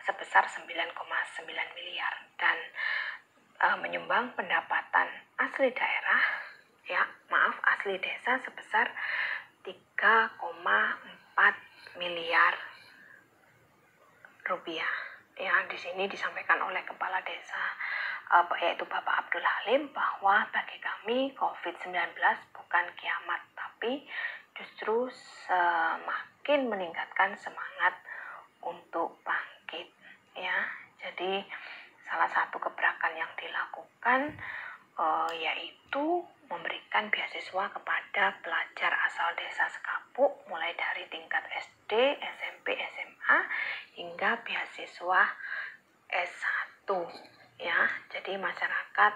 sebesar 9,9 miliar dan menyumbang pendapatan asli daerah asli desa sebesar 3,4 miliar rupiah. Ya, di sini disampaikan oleh Kepala Desa yaitu Bapak Abdul Halim bahwa bagi kami COVID-19 bukan kiamat, tapi justru semakin meningkatkan semangat untuk bangkit. Ya, jadi salah satu gebrakan yang dilakukan yaitu memberikan beasiswa kepada pelajar asal desa Sekapuk mulai dari tingkat SD, SMP, SMA hingga beasiswa S1 ya. Jadi masyarakat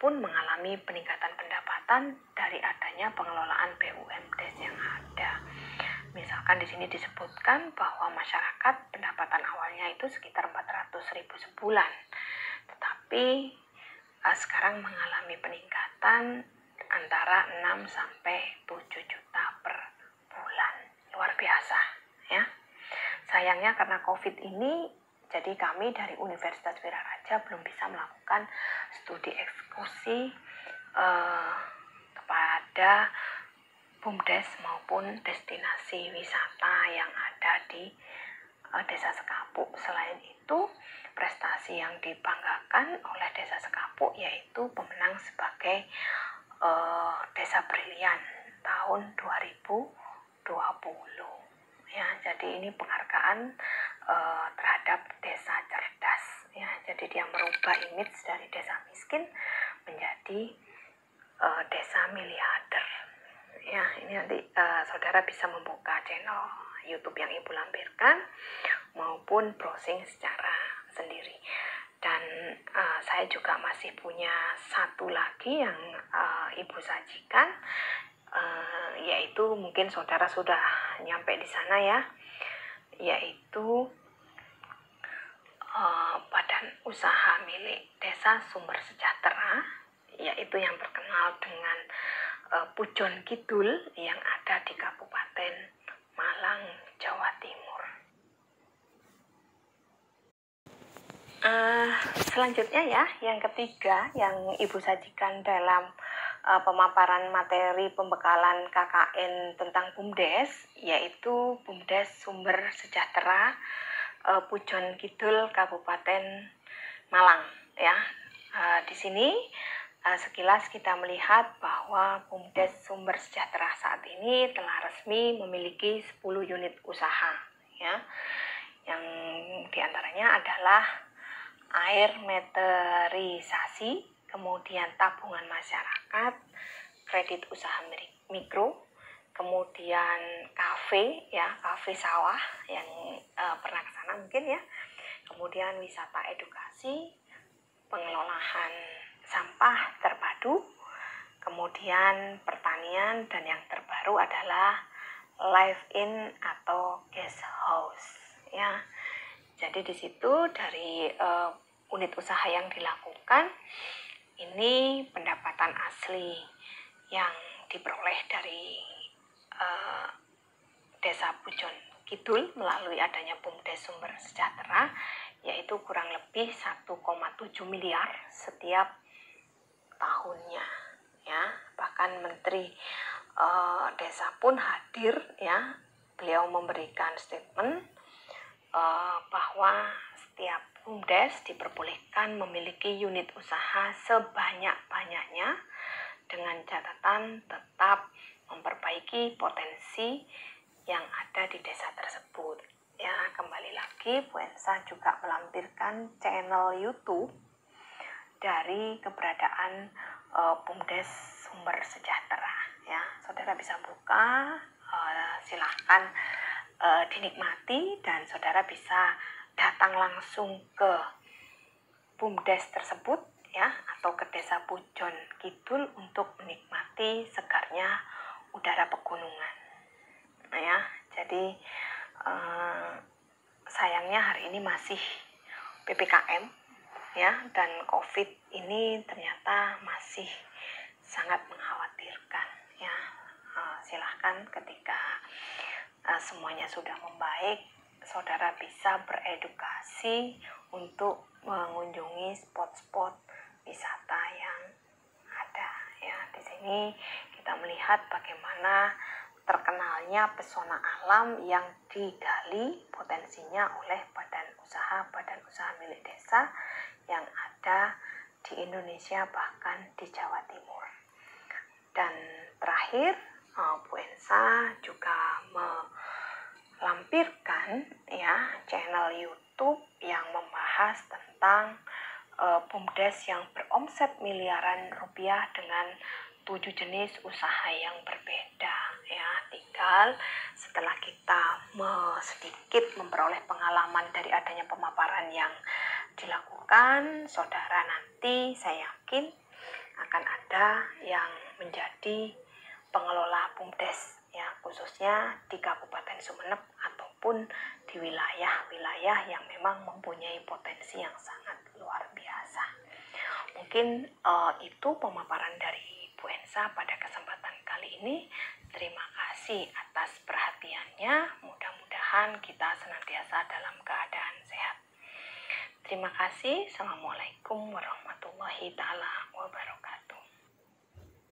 pun mengalami peningkatan pendapatan dari adanya pengelolaan BUMDes yang ada. Misalkan di sini disebutkan bahwa masyarakat pendapatan awalnya itu sekitar 400.000 sebulan. Tetapi sekarang mengalami peningkatan antara 6 sampai 7 juta per bulan. Luar biasa ya. Sayangnya karena COVID ini, jadi kami dari Universitas Wiraraja belum bisa melakukan studi eksekusi kepada BUMDes maupun destinasi wisata yang ada di Desa Sekapuk. Selain itu, prestasi yang dibanggakan oleh Desa Sekapuk yaitu pemenang sebagai Desa Brilian tahun 2020. Ya, jadi ini penghargaan terhadap desa cerdas. Ya, jadi dia merubah image dari desa miskin menjadi desa miliarder. Ya, ini nanti saudara bisa membuka channel YouTube yang Ibu lampirkan maupun browsing secara sendiri. Dan saya juga masih punya satu lagi yang Ibu sajikan, yaitu mungkin saudara sudah nyampe di sana ya, yaitu badan usaha milik Desa Sumber Sejahtera, yaitu yang terkenal dengan Pujon Kidul yang ada di Kabupaten Malang, Jawa Timur. Selanjutnya ya, yang ketiga yang Ibu sajikan dalam pemaparan materi pembekalan KKN tentang BUMDes, yaitu BUMDes Sumber Sejahtera Pujon Kidul, Kabupaten Malang ya. Di sini sekilas kita melihat bahwa BUMDes Sumber Sejahtera saat ini telah resmi memiliki 10 unit usaha ya. Yang diantaranya adalah air meterisasi, kemudian tabungan masyarakat, kredit usaha mikro, kemudian kafe ya, kafe sawah yang pernah ke sana mungkin ya, kemudian wisata edukasi, pengelolaan sampah terpadu, kemudian pertanian, dan yang terbaru adalah live-in atau guest house ya. Jadi di situ dari unit usaha yang dilakukan ini pendapatan asli yang diperoleh dari Desa Pujon Kidul melalui adanya BUMDes Sumber Sejahtera, yaitu kurang lebih 1,7 miliar setiap tahunnya ya. Bahkan Menteri Desa pun hadir ya, beliau memberikan statement bahwa setiap BUMDes diperbolehkan memiliki unit usaha sebanyak-banyaknya dengan catatan tetap memperbaiki potensi yang ada di desa tersebut ya. Kembali lagi, Bu Ensa juga melampirkan channel YouTube dari keberadaan BUMDes Sumber Sejahtera ya. Saudara bisa buka, silahkan dinikmati, dan saudara bisa datang langsung ke BUMDes tersebut ya, atau ke Desa Pujon Kidul untuk menikmati segarnya udara pegunungan ya. Jadi sayangnya hari ini masih PPKM ya, dan COVID ini ternyata masih sangat mengkhawatirkan ya. Silahkan ketika semuanya sudah membaik, saudara bisa beredukasi untuk mengunjungi spot-spot wisata yang ada ya. Di sini kita melihat bagaimana terkenalnya pesona alam yang digali potensinya oleh badan usaha milik desa yang ada di Indonesia, bahkan di Jawa Timur. Dan terakhir, Bu Ensa juga melampirkan ya channel YouTube yang membahas tentang BUMDes yang beromset miliaran rupiah dengan 7 jenis usaha yang berbeda ya. Tinggal setelah kita sedikit memperoleh pengalaman dari adanya pemaparan yang dilakukan, saudara nanti saya yakin akan ada yang menjadi pengelola BUMDes ya, khususnya di Kabupaten Sumeneb ataupun di wilayah-wilayah yang memang mempunyai potensi yang sangat luar biasa. Mungkin itu pemaparan dari Bu Ensa pada kesempatan kali ini. Terima kasih atas perhatiannya. Mudah-mudahan kita senantiasa dalam keadaan sehat. Terima kasih. Assalamualaikum warahmatullahi taala